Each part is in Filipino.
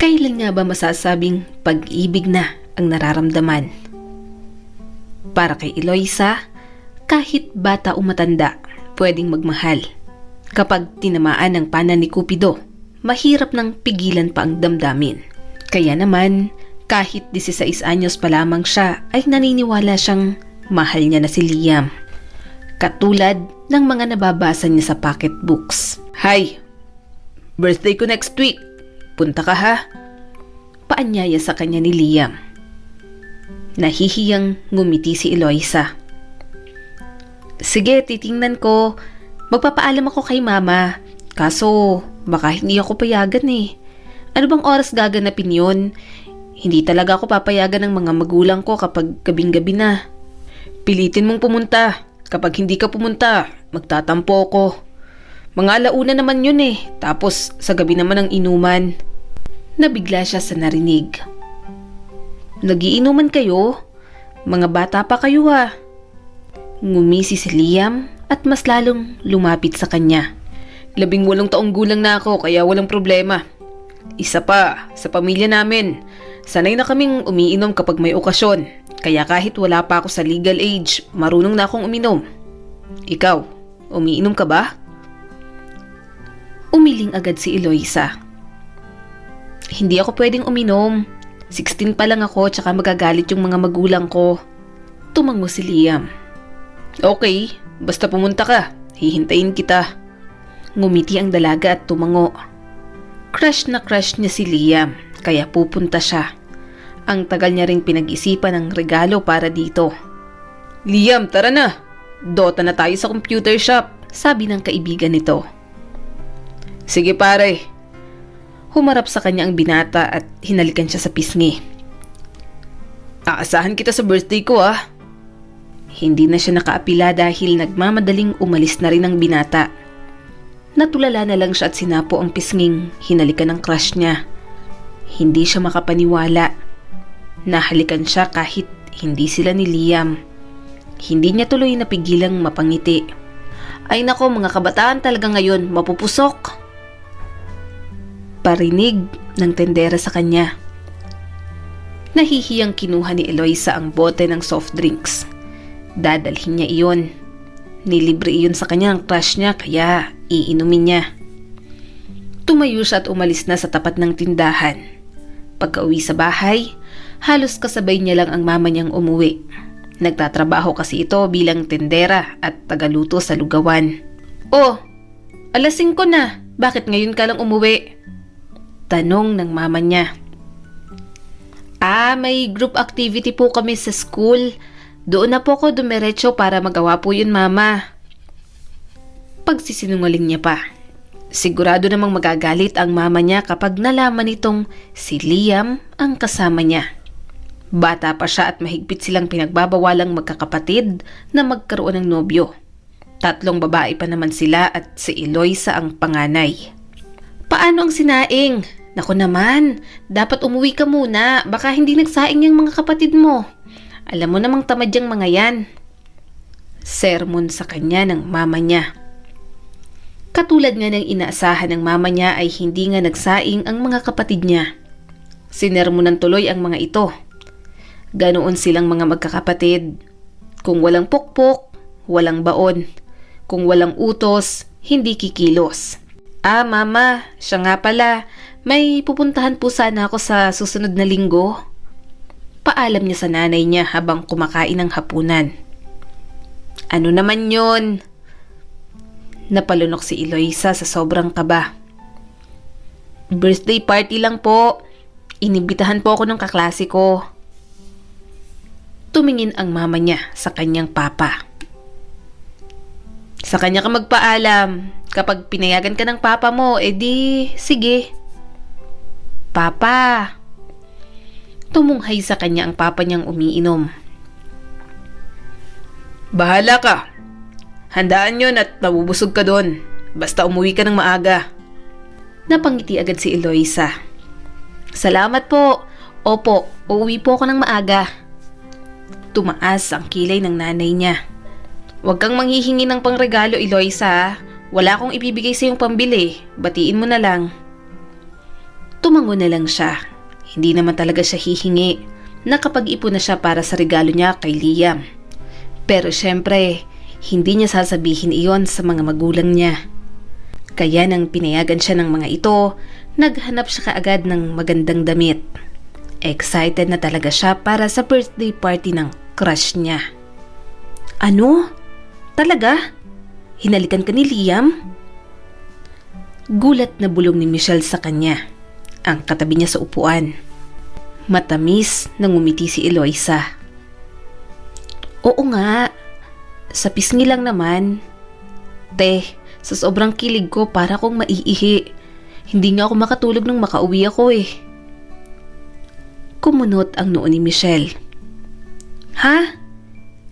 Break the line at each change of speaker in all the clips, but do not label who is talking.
Kailan nga ba masasabing pag-ibig na ang nararamdaman? Para kay Eloisa, kahit bata o matanda, pwedeng magmahal. Kapag tinamaan ng pana ni Cupido, mahirap nang pigilan pa ang damdamin. Kaya naman, kahit 16 anyos pa lamang siya, ay naniniwala siyang mahal niya na si Liam. Katulad ng mga nababasa niya sa pocketbooks. Hi! Birthday ko next week. Punta ka ha? Paanyaya sa kanya ni Liam. Nahihiyang ngumiti si Eloisa. Sige, titingnan ko. Magpapaalam ako kay mama. Kaso, baka hindi ako payagan eh. Ano bang oras gaganapin yun? Hindi talaga ako papayagan ng mga magulang ko kapag gabing-gabi na. Pilitin mong pumunta. Kapag hindi ka pumunta, magtatampo ko. Mga alauna naman yun eh. Tapos sa gabi naman ang inuman. Nabigla siya sa narinig. Nagiinuman kayo? Mga bata pa kayo ha. Ngumisi si Liam at mas lalong lumapit sa kanya. 18 taong gulang na ako kaya walang problema. Isa pa, sa pamilya namin, sanay na kaming umiinom kapag may okasyon. Kaya kahit wala pa ako sa legal age, marunong na akong uminom. Ikaw, umiinom ka ba? Umiling agad si Eloisa. Hindi ako pwedeng uminom. 16 pa lang ako tsaka magagalit yung mga magulang ko. Tumango si Liam. Okay, basta pumunta ka. Hihintayin kita. Ngumiti ang dalaga at tumango. Crush na crush niya si Liam, kaya pupunta siya. Ang tagal niya ring pinag-isipan ng regalo para dito. Liam, tara na! Dota na tayo sa computer shop, sabi ng kaibigan nito. Sige pare. Humarap sa kanya ang binata at hinalikan siya sa pisngi. Aasahan kita sa birthday ko ah. Hindi na siya nakaapila dahil nagmamadaling umalis na rin ang binata. Natulala na lang siya at sinapo ang pisnging hinalikan ng crush niya. Hindi siya makapaniwala. Nahalikan siya kahit hindi sila ni Liam. Hindi niya tuloy napigilang mapangiti. Ay nako, mga kabataan talaga ngayon, mapupusok. Parinig ng tendera sa kanya. Nahihiyang kinuha ni Eloisa ang bote ng soft drinks. Dadalhin niya iyon. Nilibre iyon sa kanya ang crush niya kaya iinumin niya. Tumayo siya at umalis na sa tapat ng tindahan. Pagka-uwi sa bahay, halos kasabay niya lang ang mama niyang umuwi. Nagtatrabaho kasi ito bilang tendera at tagaluto sa lugawan. Oh, alas 5 na. Bakit ngayon ka lang umuwi? Tanong ng mama niya. May group activity po kami sa school. Doon na po ako dumiretso para magawa po yun, mama. Pagsisinungaling niya pa. Sigurado namang magagalit ang mama niya kapag nalaman nitong si Liam ang kasama niya. Bata pa siya at mahigpit silang pinagbabawalang magkakapatid na magkaroon ng nobyo. 3 babae pa naman sila at si Eloisa ang panganay. Paano ang sinaing? Naku naman, dapat umuwi ka muna. Baka hindi nagsaing yung mga kapatid mo. Alam mo namang tamad yung mga yan. Sermon sa kanya ng mama niya. Katulad nga ng inaasahan ng mama niya ay hindi nga nagsaing ang mga kapatid niya. Sinermonan tuloy ang mga ito. Ganoon silang mga magkakapatid. Kung walang pukpok, walang baon. Kung walang utos, hindi kikilos. Mama, siya nga pala. May pupuntahan po sana ako sa susunod na linggo. Paalam niya sa nanay niya habang kumakain ng hapunan. Ano naman yun? Napalunok si Eloisa sa sobrang kaba. Birthday party lang po. Inibitahan po ako ng kaklase ko. Tumingin ang mama niya sa kanyang papa. Sa kanya ka magpaalam. Kapag pinayagan ka ng papa mo, edi sige. Papa. Tumunghay sa kanya ang papa niyang umiinom. Bahala ka. Handaan yun at mabubusog ka doon. Basta umuwi ka ng maaga. Napangiti agad si Eloisa. Salamat po. Opo, uuwi po ako ng maaga. Tumaas ang kilay ng nanay niya. Huwag kang manghihingi ng pangregalo, Eloisa. Wala akong ibibigay sa iyong pambili. Batiin mo na lang. Tumango na lang siya. Hindi naman talaga siya hihingi. Nakapag-ipon na siya para sa regalo niya kay Liam. Pero syempre, hindi niya sasabihin iyon sa mga magulang niya. Kaya nang pinayagan siya ng mga ito, naghanap siya kaagad ng magandang damit. Excited na talaga siya para sa birthday party ng crush niya. Ano? Talaga? Hinalikan ka ni Liam? Gulat na bulong ni Michelle sa kanya. Ang katabi niya sa upuan. Matamis na ngumiti si Eloisa. Oo nga. Sa pisngi lang naman. Sa sobrang kilig ko para kong maiihi. Hindi nga ako makatulog nung makauwi ako eh. Kumunot ang noo ni Michelle. Ha?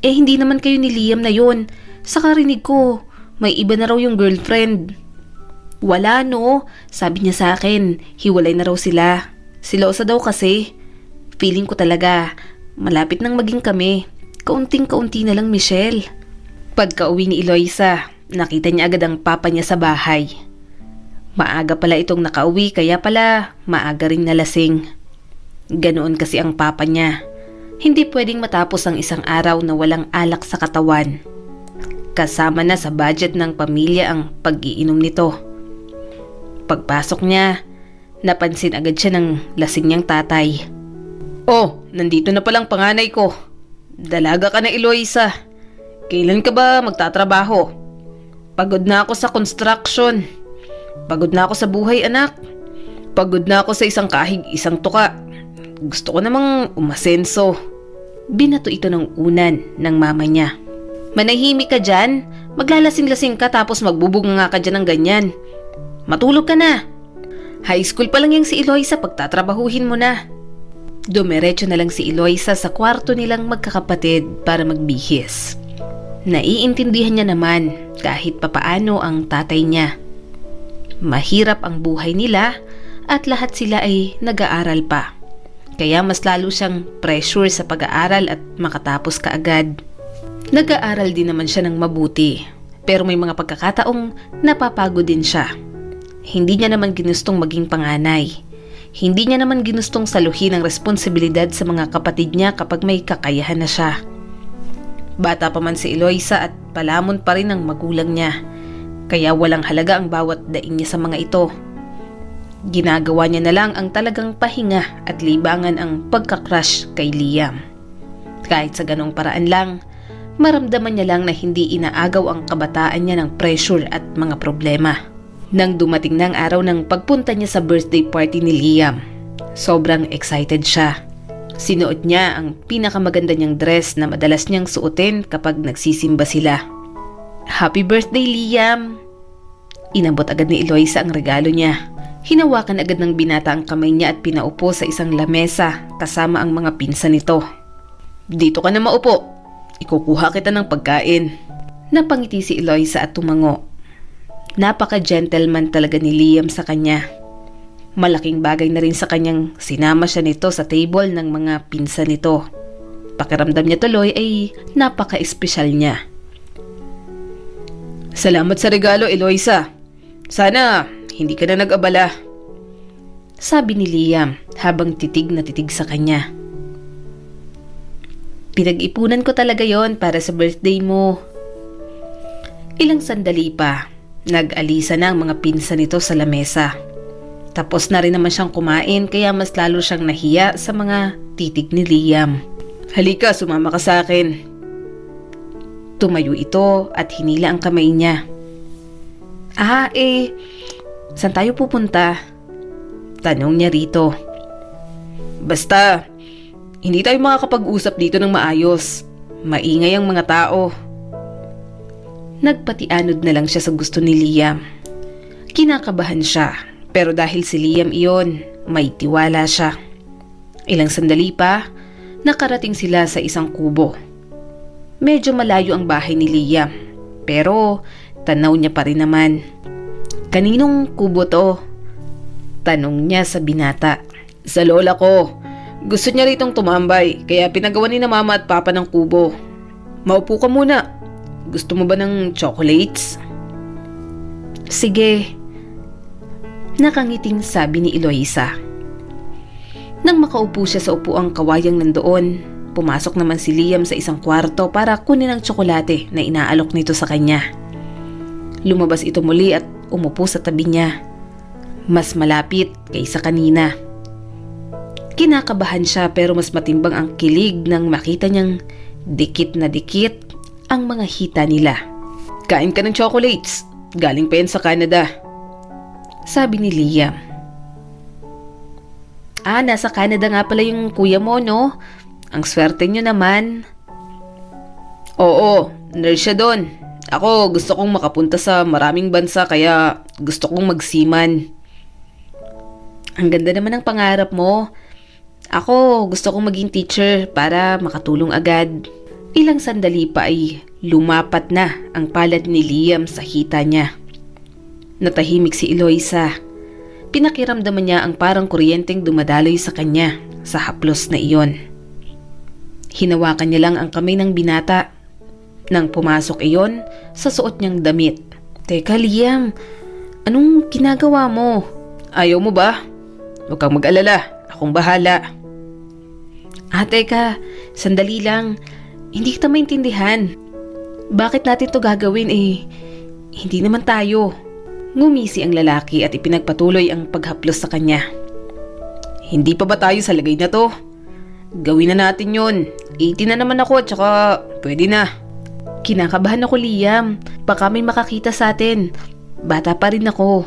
Hindi naman kayo ni Liam na yun. Sa karinig ko, may iba na raw yung girlfriend. Wala no, sabi niya sa akin, hiwalay na raw sila. Silosa daw kasi. Feeling ko talaga, malapit nang maging kami. Kaunting-kaunti na lang, Michelle. Pagka-uwi ni Eloisa, nakita niya agad ang papa niya sa bahay. Maaga pala itong nakauwi kaya pala maaga ring nalasing. Ganoon kasi ang papa niya. Hindi pwedeng matapos ang isang araw na walang alak sa katawan. Kasama na sa budget ng pamilya ang pag-iinom nito. Pagpasok niya, napansin agad siya ng lasing niyang tatay. Oh, nandito na palang panganay ko. Dalaga ka na, Eloisa. Kailan ka ba magtatrabaho? Pagod na ako sa construction. Pagod na ako sa buhay, anak. Pagod na ako sa isang kahig, isang tuka. Gusto ko namang umasenso. Binato ito ng unan ng mama niya. Manahimik ka dyan. Maglalasing-lasing ka tapos magbubunga ka dyan ng ganyan. Matulog ka na. High school pa lang yung si Eloisa, pagtatrabahuhin mo na. Dumiretso na lang si Eloisa sa kwarto nilang magkakapatid para magbihis. Naiintindihan niya naman kahit papaano ang tatay niya. Mahirap ang buhay nila at lahat sila ay nag-aaral pa. Kaya mas lalo siyang pressure sa pag-aaral at makatapos kaagad. Nag-aaral din naman siya ng mabuti, pero may mga pagkakataong napapagod din siya. Hindi niya naman ginustong maging panganay. Hindi niya naman ginustong saluhin ang responsibilidad sa mga kapatid niya kapag may kakayahan na siya. Bata pa man si Eloisa at palamon pa rin ang magulang niya, kaya walang halaga ang bawat daing niya sa mga ito. Ginagawa niya na lang ang talagang pahinga at libangan ang pagkakrush kay Liam. Kahit sa ganong paraan lang, maramdaman niya lang na hindi inaagaw ang kabataan niya ng pressure at mga problema. Nang dumating na ang araw ng pagpunta niya sa birthday party ni Liam, sobrang excited siya. Sinuot niya ang pinakamaganda niyang dress na madalas niyang suotin kapag nagsisimba sila. Happy birthday, Liam! Inabot agad ni Eloisa ang regalo niya. Hinawakan agad ng binata ang kamay niya at pinaupo sa isang lamesa kasama ang mga pinsan nito. Dito ka na maupo. Ikukuha kita ng pagkain. Napangiti si Eloisa at tumango. Napaka-gentleman talaga ni Liam sa kanya. Malaking bagay na rin sa kanyang sinama siya nito sa table ng mga pinsan nito. Pakiramdam niya tuloy ay napaka-espesyal niya. Salamat sa regalo, Eloisa. Sana hindi ka na nag-abala. Sabi ni Liam habang titig na titig sa kanya. Pinag-ipunan ko talaga yon para sa birthday mo. Ilang sandali pa, nag-alisa na ang mga pinsan nito sa lamesa. Tapos na rin naman siyang kumain kaya mas lalo siyang nahiya sa mga titig ni Liam. Halika, sumama ka sa akin. Tumayo ito at hinila ang kamay niya. Saan tayo pupunta? Tanong niya rito. Basta, hindi tayo makakapag-usap dito ng maayos. Maingay ang mga tao. Nagpatianod na lang siya sa gusto ni Liam. Kinakabahan siya, pero dahil si Liam iyon, may tiwala siya. Ilang sandali pa, nakarating sila sa isang kubo. Medyo malayo ang bahay ni Liam, pero tanaw niya pa rin naman. Kaninong kubo to? Tanong niya sa binata. Sa lola ko. Gusto niya ritong tumambay, kaya pinagawa ni na mama at papa ng kubo. Maupo ka muna. Gusto mo ba ng chocolates? Sige. Nakangiting sabi ni Eloisa. Nang makaupo siya sa upuang kawayang nandoon, pumasok naman si Liam sa isang kwarto para kunin ang tsokolate na inaalok nito sa kanya. Lumabas ito muli at umupo sa tabi niya. Mas malapit kaysa kanina. Kinakabahan siya pero mas matimbang ang kilig nang makita niyang dikit na dikit ang mga hita nila. "Kain ka ng chocolates. Galing pa yan sa Canada," sabi ni Liam. Nasa Canada nga pala yung kuya mo, no? Ang swerte nyo naman." "Oo, nurse siya doon. Ako gusto kong makapunta sa maraming bansa kaya gusto kong magseaman." "Ang ganda naman ng pangarap mo. Ako gusto kong maging teacher para makatulong agad." Ilang sandali pa ay lumapat na ang palad ni Liam sa hita niya. Natahimik si Eloisa. Pinakiramdaman niya ang parang kuryenteng dumadaloy sa kanya sa haplos na iyon. Hinawakan niya lang ang kamay ng binata. Nang pumasok iyon sa suot niyang damit. "Teka Liam, anong ginagawa mo? Ayaw mo ba? Huwag kang mag-alala, akong bahala." Teka, sandali lang. Hindi kita maintindihan. Bakit natin to gagawin hindi naman tayo. Ngumisi ang lalaki at ipinagpatuloy ang paghaplos sa kanya. "Hindi pa ba tayo sa lagay na to? Gawin na natin yon. 18 na naman ako at saka pwede na." "Kinakabahan ako Liam. Baka may makakita sa atin. Bata pa rin ako."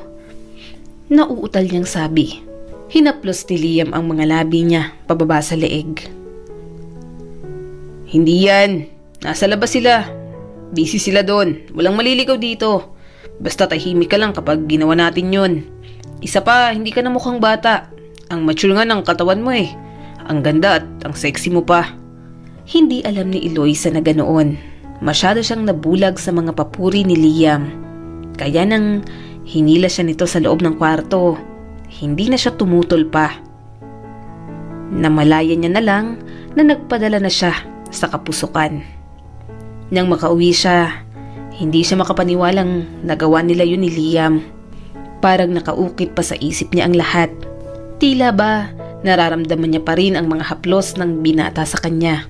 Nauutal niyang sabi. Hinaplos ni Liam ang mga labi niya pababa sa leeg. "Hindi yan. Nasa labas sila. Busy sila doon. Walang maliligaw dito. Basta tahimik ka lang kapag ginawa natin yun. Isa pa, hindi ka na mukhang bata. Ang mature nga ng katawan mo eh. Ang ganda at ang sexy mo pa." Hindi alam ni Eloisa na ganoon. Masyado siyang nabulag sa mga papuri ni Liam. Kaya nang hinila siya nito sa loob ng kwarto, hindi na siya tumutol pa. Namalayan niya na lang na nagpadala na siya sa kapusukan. Nang makauwi siya, hindi siya makapaniwalang nagawa nila yun ni Liam. Parang nakaukit pa sa isip niya ang lahat. Tila ba nararamdaman niya pa rin ang mga haplos ng binata sa kanya.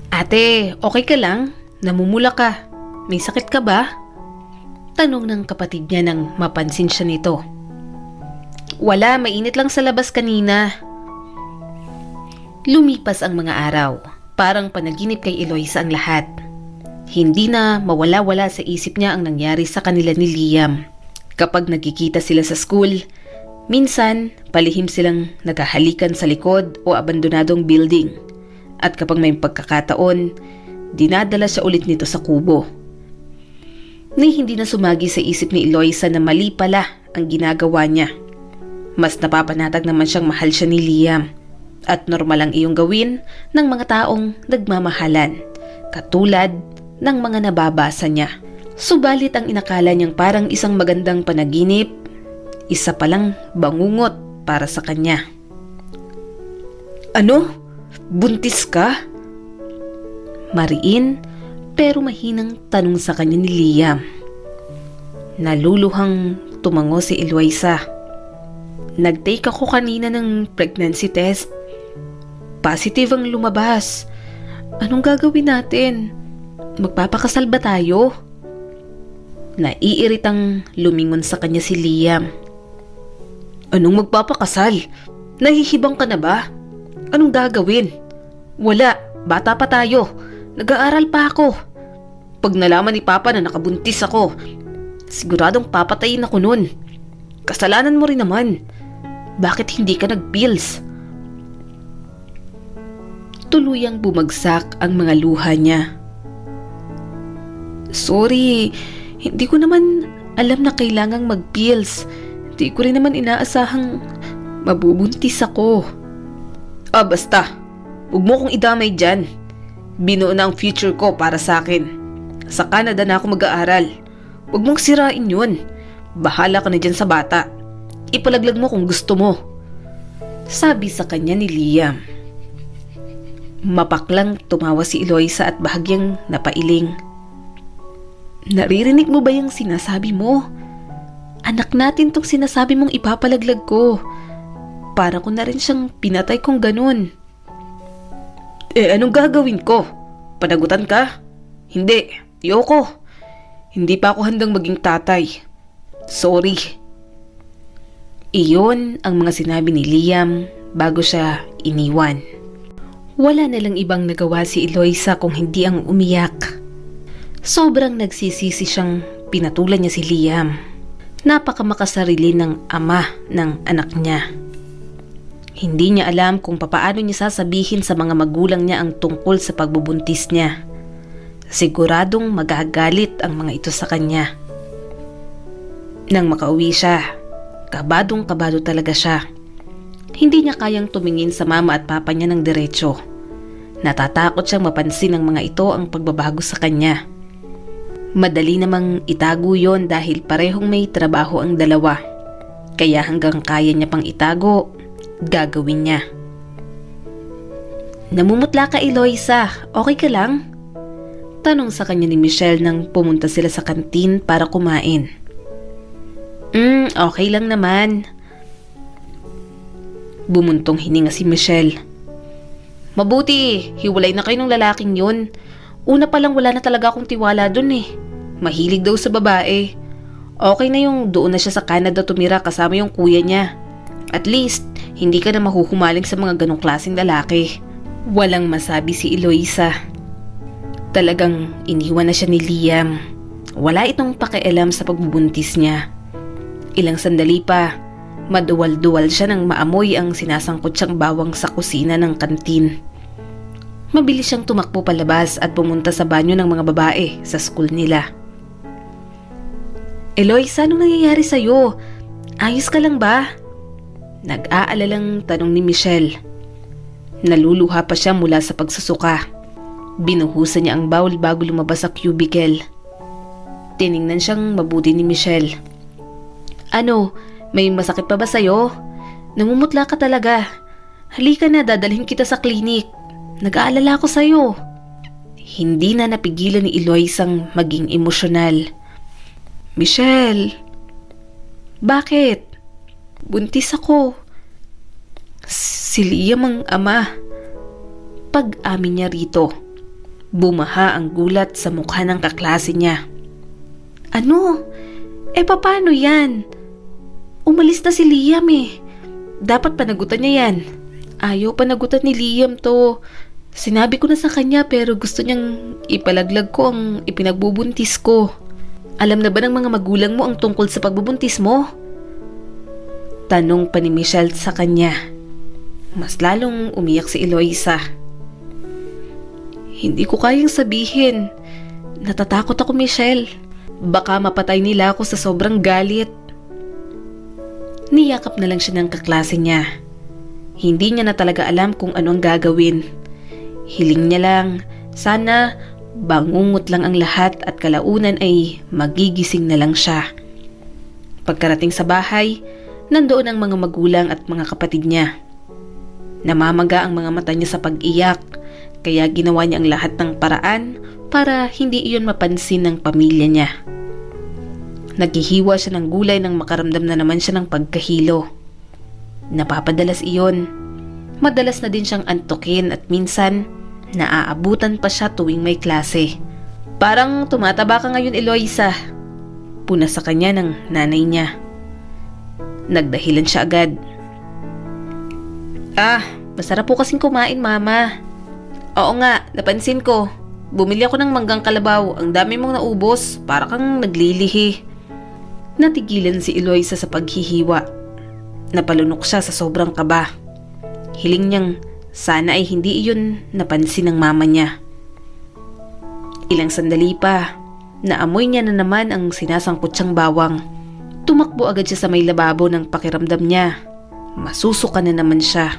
"Ate, okay ka lang? Namumula ka. May sakit ka ba?" Tanong ng kapatid niya nang mapansin siya nito. "Wala, mainit lang sa labas kanina." Lumipas ang mga araw. Parang panaginip kay Eloisa ang lahat. Hindi na mawala-wala sa isip niya ang nangyari sa kanila ni Liam. Kapag nagkikita sila sa school, minsan palihim silang naghahalikan sa likod o abandonadong building. At kapag may pagkakataon, dinadala siya ulit nito sa kubo. Hindi na sumagi sa isip ni Eloisa na mali pala ang ginagawa niya. Mas napapanatag naman siyang mahal siya ni Liam. At normal ang iyong gawin ng mga taong nagmamahalan, katulad ng mga nababasa niya. Subalit ang inakala niyang parang isang magandang panaginip, isa palang bangungot para sa kanya. "Ano? Buntis ka?" Mariin pero mahinang tanong sa kanya ni Liam. Naluluhang tumango si Eloisa. "Nag-take ako kanina ng pregnancy test. Positive ang lumabas. Anong gagawin natin? Magpapakasal ba tayo?" Naiiritang lumingon sa kanya si Liam. "Anong magpapakasal? Nahihibang ka na ba? Anong gagawin? Wala, bata pa tayo. Nag-aaral pa ako. Pag nalaman ni Papa na nakabuntis ako, siguradong papatayin ako nun. Kasalanan mo rin naman. Bakit hindi ka nag-pills?" Tuluyang bumagsak ang mga luha niya. "Sorry, hindi ko naman alam na kailangang mag-pills. Hindi ko rin naman inaasahang mabubuntis ako." Basta, huwag mo kong idamay dyan. Binuo na ang future ko para sa akin. Sa Canada na ako mag-aaral. Huwag mong sirain yun. Bahala ka na dyan sa bata. Ipalaglag mo kung gusto mo," sabi sa kanya ni Liam. Mapaklang tumawa si Eloisa at bahagyang napailing. "Naririnig mo ba yung sinasabi mo? Anak natin tong sinasabi mong ipapalaglag ko. Para ko na rin siyang pinatay kung ganun. Anong gagawin ko? Panagutan ka? Hindi, ayoko. Hindi pa ako handang maging tatay. Sorry. Iyon ang mga sinabi ni Liam bago siya iniwan. Wala na lang ibang nagawa si Eloisa kung hindi ang umiyak. Sobrang nagsisisi siyang pinatulan niya si Liam. Napakamakasarili ng ama ng anak niya. Hindi niya alam kung papaano niya sasabihin sa mga magulang niya ang tungkol sa pagbubuntis niya. Siguradong magagalit ang mga ito sa kanya. Nang makauwi siya, kabadong-kabado talaga siya. Hindi niya kayang tumingin sa mama at papa niya ng diretso. Natatakot siyang mapansin ng mga ito ang pagbabago sa kanya. Madali namang itago yon dahil parehong may trabaho ang dalawa. Kaya hanggang kaya niya pang itago, gagawin niya. Namumutla ka, Eloisa. Okay ka lang? Tanong sa kanya ni Michelle nang pumunta sila sa kantin para kumain. Okay lang naman. Bumuntong hininga si Michelle. Mabuti, hiwalay na kayo ng lalaking yun. Una pa lang wala na talaga akong tiwala dun eh. Mahilig daw sa babae. Okay na yung doon na siya sa Canada tumira kasama yung kuya niya. At least, hindi ka na mahuhumaling sa mga ganong klaseng lalaki. Walang masabi si Eloisa. Talagang iniwan na siya ni Liam. Wala itong pakialam sa pagbubuntis niya. Ilang sandali pa, maduwal-duwal siya nang maamoy ang sinasangkot siyang bawang sa kusina ng kantin. Mabilis siyang tumakbo palabas at pumunta sa banyo ng mga babae sa school nila. Eloisa, anong nangyayari sa'yo? Ayos ka lang ba? Nag-aalalang tanong ni Michelle. Naluluha pa siya mula sa pagsusuka. Binuhusan niya ang bowl bago lumabas sa cubicle. Tiningnan siyang mabuti ni Michelle. Ano, may masakit pa ba sa'yo? Namumutla ka talaga. Halika na, dadalhin kita sa klinik. Nag-aalala ko sa'yo. Hindi na napigilan ni Eloisang maging emosyonal. Michelle! Bakit? Buntis ako. Si Liam ang ama. Pag-amin niya rito, bumaha ang gulat sa mukha ng kaklase niya. Ano? Paano yan? Umalis na si Liam eh. Dapat panagutan niya yan. Ayaw panagutan ni Liam to. Sinabi ko na sa kanya pero gusto niyang ipalaglag ko ang ipinagbubuntis ko. Alam na ba ng mga magulang mo ang tungkol sa pagbubuntis mo? Tanong pa ni Michelle sa kanya. Mas lalong umiyak si Eloisa. Hindi ko kayang sabihin. Natatakot ako, Michelle. Baka mapatay nila ako sa sobrang galit. Niyakap na lang siya ng kaklase niya. Hindi niya na talaga alam kung ano ang gagawin. Hiling niya lang, sana bangungot lang ang lahat at kalaunan ay magigising na lang siya. Pagkarating sa bahay, nandoon ang mga magulang at mga kapatid niya. Namamaga ang mga mata niya sa pag-iyak, kaya ginawa niya ang lahat ng paraan para hindi iyon mapansin ng pamilya niya. Naghihiwa siya ng gulay nang makaramdam na naman siya ng pagkahilo. Napapadalas iyon. Madalas na din siyang antukin at minsan naaabutan pa siya tuwing may klase. Parang tumataba ka ngayon, Eloisa. Puna sa kanya ng nanay niya. Nagdahilan siya agad. Masarap po kasing kumain, mama. Oo nga, napansin ko. Bumili ako ng manggang kalabaw. Ang dami mong naubos. Para kang naglilihi. Natigilan si Eloisa sa paghihiwa. Napalunok siya sa sobrang kaba. Hiling niyang sana ay hindi iyon napansin ng mama niya. Ilang sandali pa, naamoy niya na naman ang sinasangkot siyang bawang. Tumakbo agad siya sa may lababo ng pakiramdam niya. Masusuka na naman siya.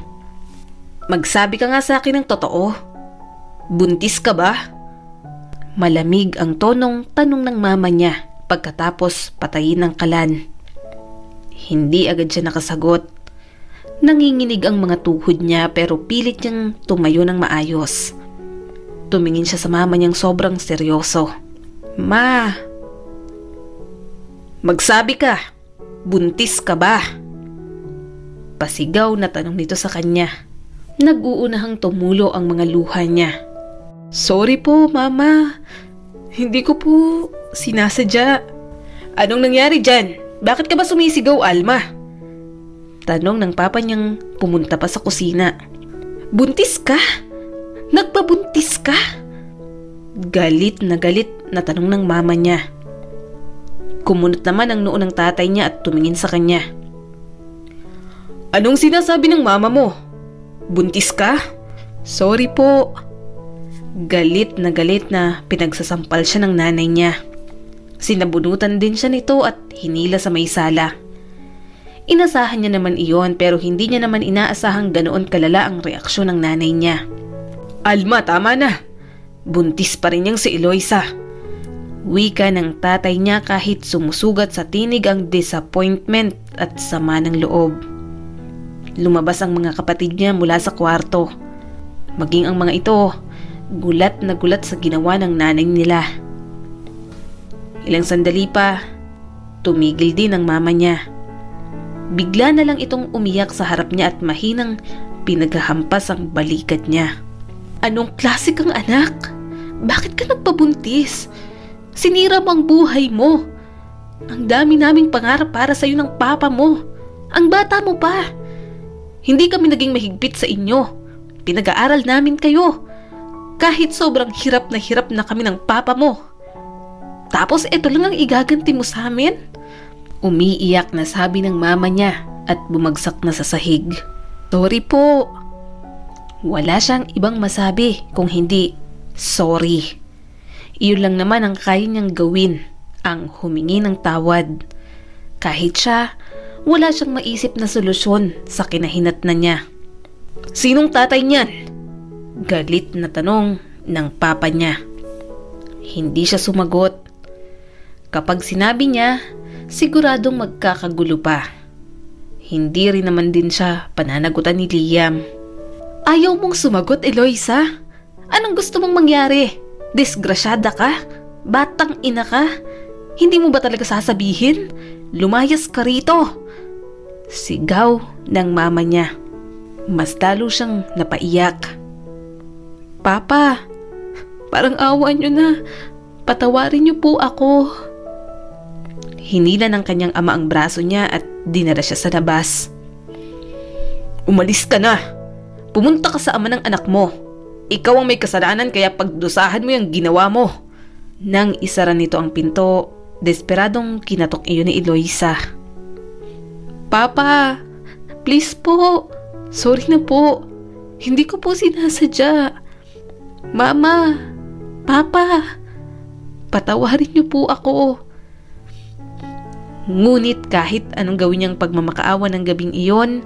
Magsabi ka nga sa akin ng totoo. Buntis ka ba? Malamig ang tonong tanong ng mama niya pagkatapos patayin ng kalan. Hindi agad siya nakasagot. Nanginginig ang mga tuhod niya pero pilit niyang tumayo ng maayos. Tumingin siya sa mama niyang sobrang seryoso. Ma! Magsabi ka! Buntis ka ba? Pasigaw na tanong nito sa kanya. Nag-uunahang tumulo ang mga luha niya. Sorry po, Mama. Hindi ko po sinasadya. Anong nangyari dyan? Bakit ka ba sumisigaw, Alma? Tanong ng papa niyang pumunta pa sa kusina. Buntis ka? Nagpabuntis ka? Galit na tanong ng mama niya. Kumunot naman ang noo ng tatay niya at tumingin sa kanya. Anong sinasabi ng mama mo? Buntis ka? Sorry po. Galit na pinagsasampal siya ng nanay niya. Sinabunutan din siya nito at hinila sa may sala. Inasahan niya naman iyon pero hindi niya naman inaasahang ganoon kalala ang reaksyon ng nanay niya. Alma, tama na. Buntis pa rin niyang si Eloisa. Wika ng tatay niya kahit sumusugat sa tinig ang disappointment at sama ng loob. Lumabas ang mga kapatid niya mula sa kwarto. Maging ang mga ito, gulat na gulat sa ginawa ng nanay nila. Ilang sandali pa, tumigil din ang mama niya. Bigla na lang itong umiyak sa harap niya at mahinang pinaghahampas ang balikat niya. Anong klase kang anak? Bakit ka nagpabuntis? Sinira mo ang buhay mo. Ang dami naming pangarap para sa'yo ng papa mo. Ang bata mo pa. Hindi kami naging mahigpit sa inyo. Pinag-aaral namin kayo. Kahit sobrang hirap na kami ng papa mo. Tapos ito lang ang igaganti mo sa amin? Umiiyak na sabi ng mama niya at bumagsak na sa sahig. Sorry po. Wala siyang ibang masabi kung hindi sorry. Iyon lang naman ang kaya niyang gawin, ang humingi ng tawad. Kahit siya, wala siyang maisip na solusyon sa kinahinatnan niya. Sinong tatay niyan? Galit na tanong ng papa niya. Hindi siya sumagot. Kapag sinabi niya, siguradong magkakagulo pa. Hindi rin naman din siya pananagutan ni Liam. Ayaw mong sumagot, Eloisa? Anong gusto mong mangyari? Disgrasyada ka? Batang ina ka? Hindi mo ba talaga sasabihin? Lumayas ka rito! Sigaw ng mama niya. Mas lalo siyang napaiyak. Papa, parang awa niyo na. Patawarin niyo po ako. Hinila ng kanyang ama ang braso niya at dinala siya sa labas. Umalis ka na! Pumunta ka sa ama ng anak mo. Ikaw ang may kasalanan kaya pagdusahan mo yung ginawa mo. Nang isara nito ang pinto, desperadong kinatok iyon ni Eloisa. Papa, please po. Sorry na po. Hindi ko po sinasadya. Mama, Papa, patawarin niyo po ako. Ngunit kahit anong gawin niyang pagmamakaawa ng gabing iyon,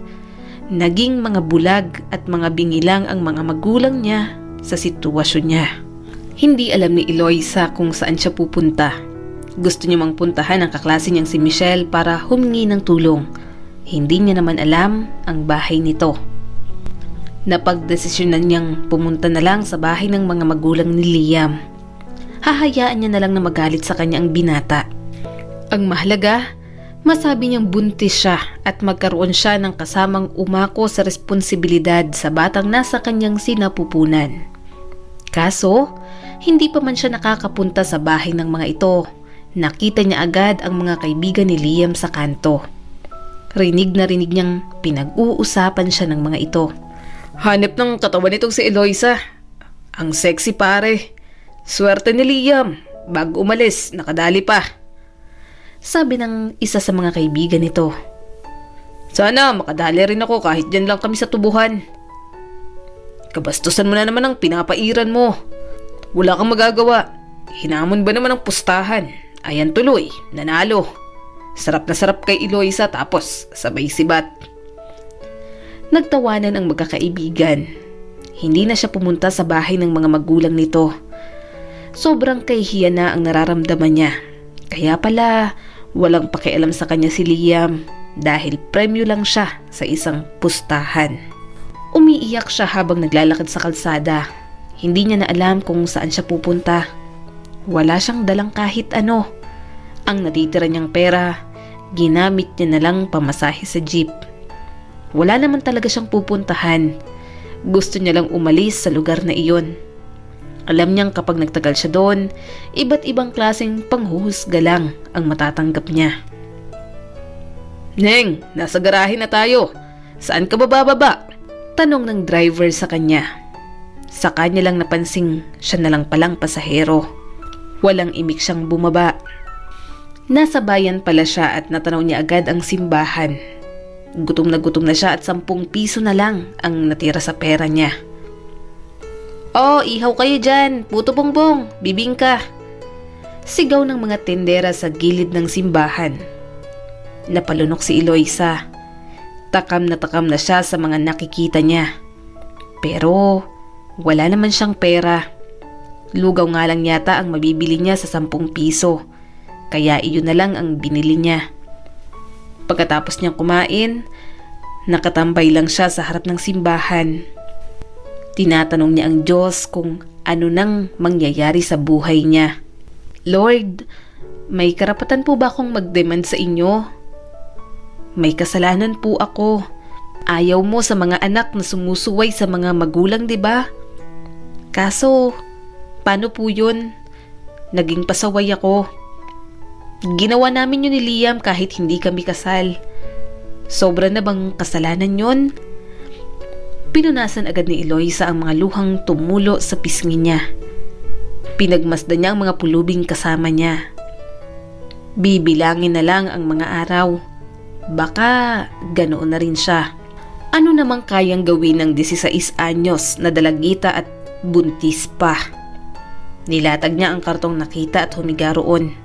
naging mga bulag at mga bingilang ang mga magulang niya sa sitwasyon niya. Hindi alam ni Eloisa kung saan siya pupunta. Gusto niya mang puntahan ang kaklase niyang si Michelle para humingi ng tulong. Hindi niya naman alam ang bahay nito. Napagdesisyonan niyang pumunta na lang sa bahay ng mga magulang ni Liam. Hahayaan niya na lang na magalit sa kanya ang binata. Ang mahalaga, masabi niyang buntis siya at magkaroon siya ng kasamang umako sa responsibilidad sa batang nasa kanyang sinapupunan. Kaso, hindi pa man siya nakakapunta sa bahay ng mga ito. Nakita niya agad ang mga kaibigan ni Liam sa kanto. Rinig na rinig niyang pinag-uusapan siya ng mga ito. Hanep ng katawan nitong si Eloisa. Ang sexy pare. Swerte ni Liam. Bago umalis, nakadali pa. Sabi ng isa sa mga kaibigan nito. Sana makadali rin ako kahit dyan lang kami sa tubuhan. Kabastusan mo na naman ang pinapairan mo. Wala kang magagawa. Hinamon ba naman ang pustahan? Ayan tuloy, nanalo. Sarap na sarap kay Eloisa tapos sabay sibat. Nagtawanan ang magkakaibigan. Hindi na siya pumunta sa bahay ng mga magulang nito. Sobrang kahihiya na ang nararamdaman niya. Kaya pala, walang pakialam sa kanya si Liam dahil premyo lang siya sa isang pustahan. Umiiyak siya habang naglalakad sa kalsada. Hindi niya na alam kung saan siya pupunta. Wala siyang dalang kahit ano. Ang natitira niyang pera, ginamit niya na lang pamasahe sa jeep. Wala naman talaga siyang pupuntahan. Gusto niya lang umalis sa lugar na iyon. Alam niyang kapag nagtagal siya doon, iba't ibang klaseng panghuhusga lang ang matatanggap niya. "Neng, nasa garahe na tayo. Saan ka bababa?" Tanong ng driver sa kanya. Sa kanya lang napansing siya na lang palang pasahero. Walang imik siyang bumaba. Nasa bayan pala siya at natanaw niya agad ang simbahan. Gutom na siya at 10 piso na lang ang natira sa pera niya. "Oh, ihaw kayo dyan, puto bongbong, bibingka." Sigaw ng mga tendera sa gilid ng simbahan. Napalunok si Eloisa. Takam na siya sa mga nakikita niya. Pero wala naman siyang pera. Lugaw nga lang yata ang mabibili niya sa 10 piso. Kaya iyon na lang ang binili niya. Pagkatapos niyang kumain, nakatambay lang siya sa harap ng simbahan. Tinatanong niya ang Diyos kung ano nang mangyayari sa buhay niya. "Lord, may karapatan po ba akong mag-demand sa inyo? May kasalanan po ako. Ayaw mo sa mga anak na sumusuway sa mga magulang, di ba? Kaso, paano po yun? Naging pasaway ako. Ginawa namin yun ni Liam kahit hindi kami kasal. Sobra na bang kasalanan yun?" Pinunasan agad ni Eloisa ang mga luhang tumulo sa pisngi niya. Pinagmasdan niya ang mga pulubing kasama niya. Bibilangin na lang ang mga araw. Baka ganoon na rin siya. Ano namang kayang gawin ng 16 anyos na dalagita at buntis pa? Nilatag niya ang kartong nakita at humiga roon.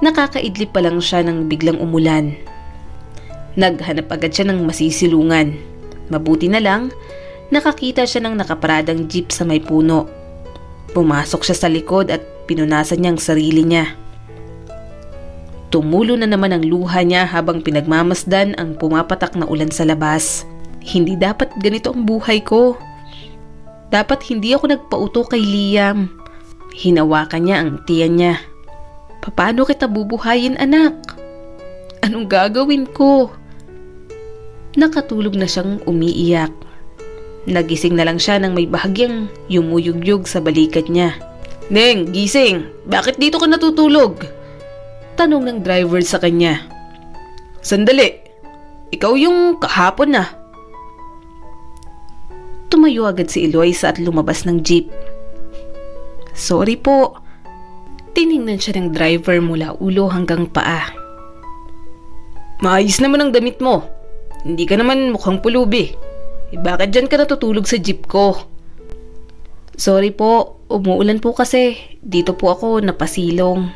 Nakakaidlip pa lang siya nang biglang umulan. Naghanap agad siya ng masisilungan. Mabuti na lang, nakakita siya ng nakaparadang jeep sa may puno. Pumasok siya sa likod at pinunasan niya ang sarili niya. Tumulo na naman ang luha niya habang pinagmamasdan ang pumapatak na ulan sa labas. Hindi dapat ganito ang buhay ko. Dapat hindi ako nagpauto kay Liam. Hinawakan niya ang tiyan niya. "Paano kita bubuhayin, anak? Anong gagawin ko?" Nakatulog na siyang umiiyak. Nagising na lang siya nang may bahagyang yumuyugyug sa balikat niya. "Neng, gising! Bakit dito ka natutulog?" Tanong ng driver sa kanya. "Sandali! Ikaw yung kahapon na." Tumayo agad si Eloisa at lumabas ng jeep. "Sorry po." Tiningnan siya ng driver mula ulo hanggang paa. "Maayos naman ang damit mo. Hindi ka naman mukhang pulubi. Bakit dyan ka natutulog sa jeep ko?" "Sorry po, umuulan po kasi. Dito po ako napasilong."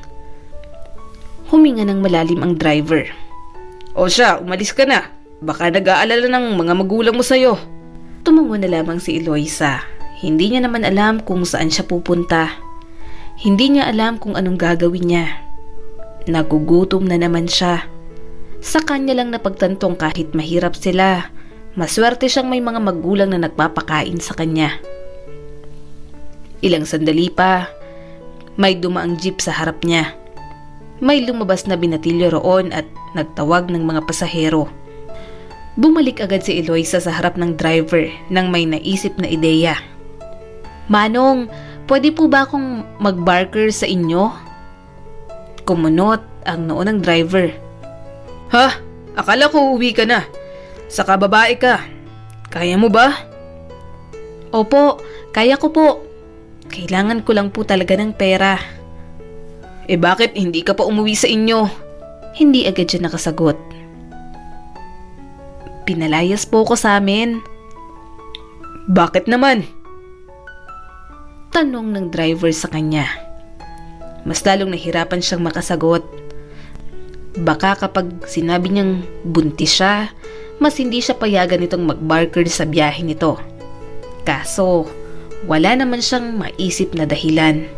Huminga ng malalim ang driver. "O siya, umalis ka na. Baka nag-aalala ng mga magulang mo sa'yo." Tumango na lamang si Eloisa. Hindi niya naman alam kung saan siya pupunta. Hindi niya alam kung anong gagawin niya. Nagugutom na naman siya. Sa kanya lang napagtantong kahit mahirap sila, maswerte siyang may mga magulang na nagpapakain sa kanya. Ilang sandali pa, may dumaang jeep sa harap niya. May lumabas na binatilyo roon at nagtawag ng mga pasahero. Bumalik agad si Eloisa sa harap ng driver nang may naisip na ideya. "Manong, pwede po ba akong mag-barker sa inyo?" Kumunot ang noo ng driver. "Ha? Akala ko uwi ka na. Saka babae ka. Kaya mo ba?" "Opo, kaya ko po. Kailangan ko lang po talaga ng pera." Bakit hindi ka pa umuwi sa inyo?" Hindi agad siya nakasagot. "Pinalayas po ko sa amin." "Bakit naman?" Tanong ng driver sa kanya. Mas lalong nahirapan siyang makasagot. Baka kapag sinabi niyang buntis siya, mas hindi siya payagan nitong mag-barker sa biyahe nito. Kaso, wala naman siyang maisip na dahilan.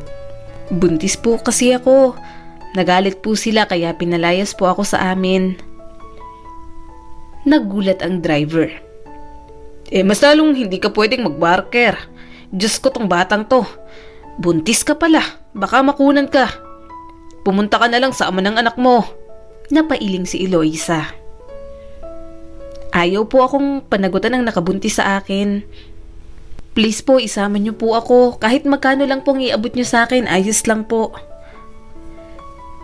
"Buntis po kasi ako. Nagalit po sila kaya pinalayas po ako sa amin." Nagulat ang driver. Mas lalong hindi ka pwedeng mag-barker. Diyos ko, tong batang to. Buntis ka pala. Baka makunan ka. Pumunta ka na lang sa ama ng anak mo. Napailing si Eloisa. Ayaw po akong panagutan ng nakabuntis sa akin. Please po, isama niyo po ako. Kahit magkano lang pong iabot niyo sa akin, ayos lang po.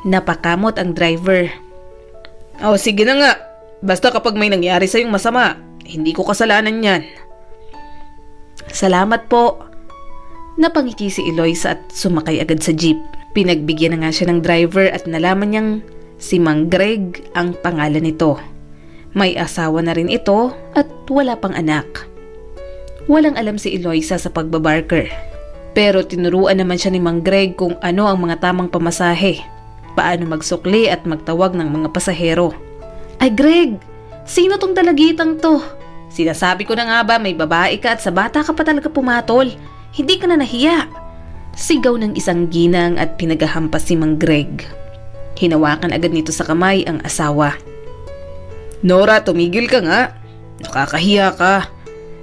Napakamot ang driver. Oh, sige na nga. Basta kapag may nangyari sa'yong masama, hindi ko kasalanan yan. Salamat po. Napangiti si Eloisa at sumakay agad sa jeep. Pinagbigyan na nga siya ng driver at nalaman niyang si Mang Greg ang pangalan nito. May asawa na rin ito at wala pang anak. Walang alam si Eloisa sa pagbabarker. Pero tinuruan naman siya ni Mang Greg kung ano ang mga tamang pamasahe, paano magsukli at magtawag ng mga pasahero. Ay Greg, sino tong dalagitang to? Sinasabi ko na nga ba may babae ka at sa bata ka pa talaga pumatol. Hindi ka na nahiya. Sigaw ng isang ginang at pinagahampas si Mang Greg. Hinawakan agad nito sa kamay ang asawa. Nora, tumigil ka nga. Nakakahiya ka.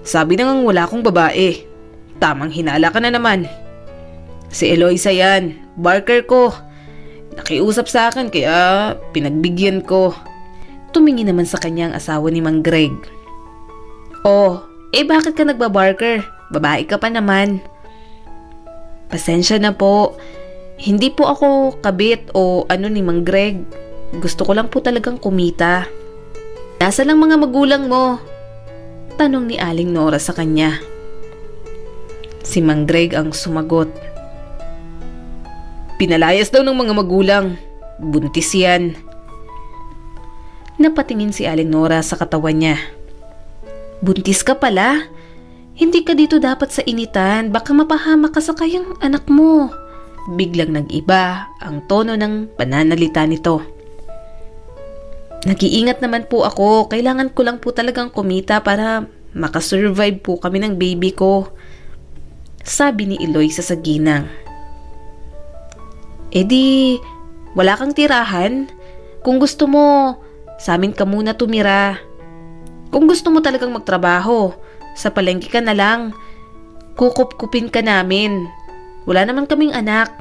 Sabi na ngang wala akong babae. Tamang hinala ka na naman. Si Eloisa yan, barker ko. Nakiusap sa akin kaya pinagbigyan ko. Tumingin naman sa kanya ang asawa ni Mang Greg. Oh, bakit ka nagbabarker? Babae ka pa naman. Pasensya na po. Hindi po ako kabit o ano ni Mang Greg. Gusto ko lang po talagang kumita. Nasa lang mga magulang mo? Tanong ni Aling Nora sa kanya. Si Mang Greg ang sumagot. Pinalayas daw ng mga magulang. Buntis yan. Napatingin si Aling Nora sa katawan niya. Buntis ka pala? Hindi ka dito dapat sa initan, baka mapahamak ka sa kayang anak mo. Biglang nag-iba ang tono ng pananalita nito. Nag-iingat naman po ako, kailangan ko lang po talagang kumita para makasurvive po kami ng baby ko. Sabi ni Eloisa sa ginang. Di, wala kang tirahan? Kung gusto mo, sa amin ka muna tumira. Kung gusto mo talagang magtrabaho, sa palengke ka na lang. Kukup-kupin ka namin. Wala naman kaming anak.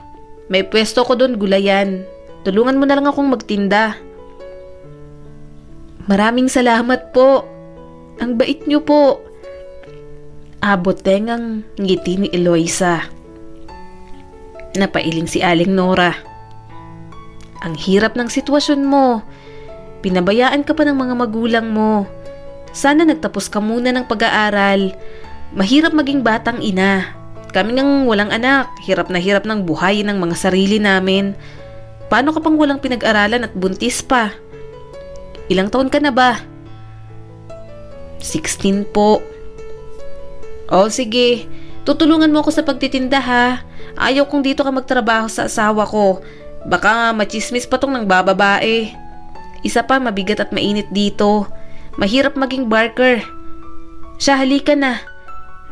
May pwesto ko doon, gulayan. Tulungan mo na lang akong magtinda. Maraming salamat po. Ang bait niyo po. Abot tengang ngiti ni Eloisa. Napailing si Aling Nora. Ang hirap ng sitwasyon mo. Pinabayaan ka pa ng mga magulang mo. Sana nagtapos ka muna ng pag-aaral. Mahirap maging batang ina. Kami ngang walang anak, hirap na hirap ng buhay ng mga sarili namin. Paano ka pang walang pinag-aralan at buntis pa? Ilang taon ka na ba? 16 po. O sige, tutulungan mo ako sa pagtitinda ha. Ayaw kong dito ka magtrabaho sa asawa ko. Baka nga machismis pa tong ng bababae. Isa pa, mabigat at mainit dito. Mahirap maging barker. Siya, halika na.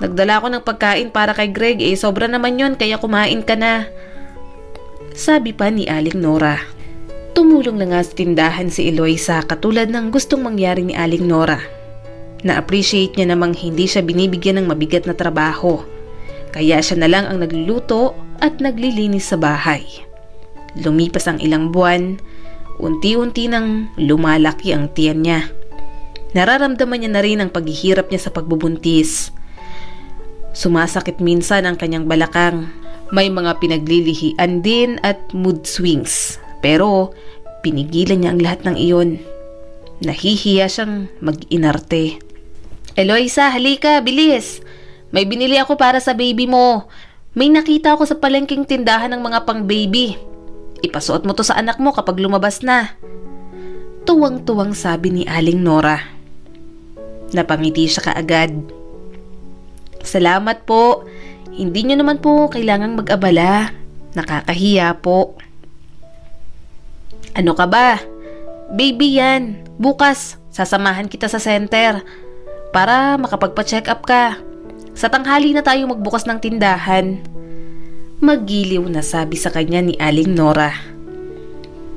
Nagdala ko ng pagkain para kay Greg sobra naman yon kaya kumain ka na. Sabi pa ni Aling Nora. Tumulong na nga sa tindahan si Eloisa katulad ng gustong mangyari ni Aling Nora. Na-appreciate niya namang hindi siya binibigyan ng mabigat na trabaho. Kaya siya na lang ang nagluluto at naglilinis sa bahay. Lumipas ang ilang buwan, unti-unti nang lumalaki ang tiyan niya. Nararamdaman niya na rin ang paghihirap niya sa pagbubuntis. Sumasakit minsan ang kanyang balakang. May mga pinaglilihian din at mood swings. Pero pinigilan niya ang lahat ng iyon. Nahihiya siyang mag-inarte. Eloisa, halika, bilis. May binili ako para sa baby mo. May nakita ako sa palengking tindahan ng mga pang-baby. Ipasuot mo to sa anak mo kapag lumabas na. Tuwang-tuwang sabi ni Aling Nora. Napangiti siya kaagad. Salamat po. Hindi nyo naman po kailangang mag-abala. Nakakahiya po. Ano ka ba? Baby yan. Bukas, sasamahan kita sa center para makapagpa-check up ka. Sa tanghali na tayo magbukas ng tindahan. Magiliw na sabi sa kanya ni Aling Nora.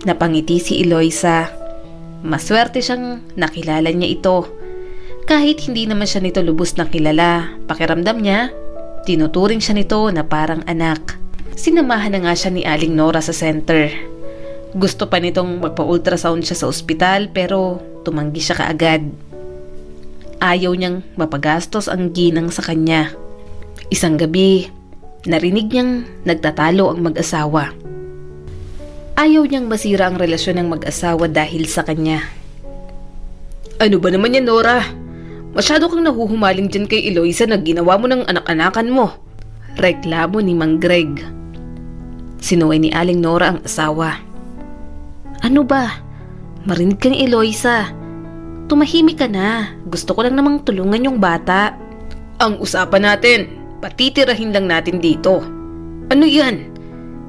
Napangiti si Eloisa. Maswerte siyang nakilala niya ito. Kahit hindi naman siya nito lubos na kilala, pakiramdam niya, tinuturing siya nito na parang anak. Sinamahan na nga siya ni Aling Nora sa center. Gusto pa nitong magpa-ultrasound siya sa ospital pero tumanggi siya kaagad. Ayaw niyang mapagastos ang ginang sa kanya. Isang gabi, narinig niyang nagtatalo ang mag-asawa. Ayaw niyang masira ang relasyon ng mag-asawa dahil sa kanya. Ano ba naman yan, Nora? Masyado kang nahuhumaling dyan kay Eloisa na ginawa mo ng anak-anakan mo. Reklamo ni Mang Greg. Sinuway ni Aling Nora ang asawa. Ano ba? Marinig kang Eloisa. Tumahimik ka na. Gusto ko lang namang tulungan yung bata. Ang usapan natin, patitirahin lang natin dito. Ano yan?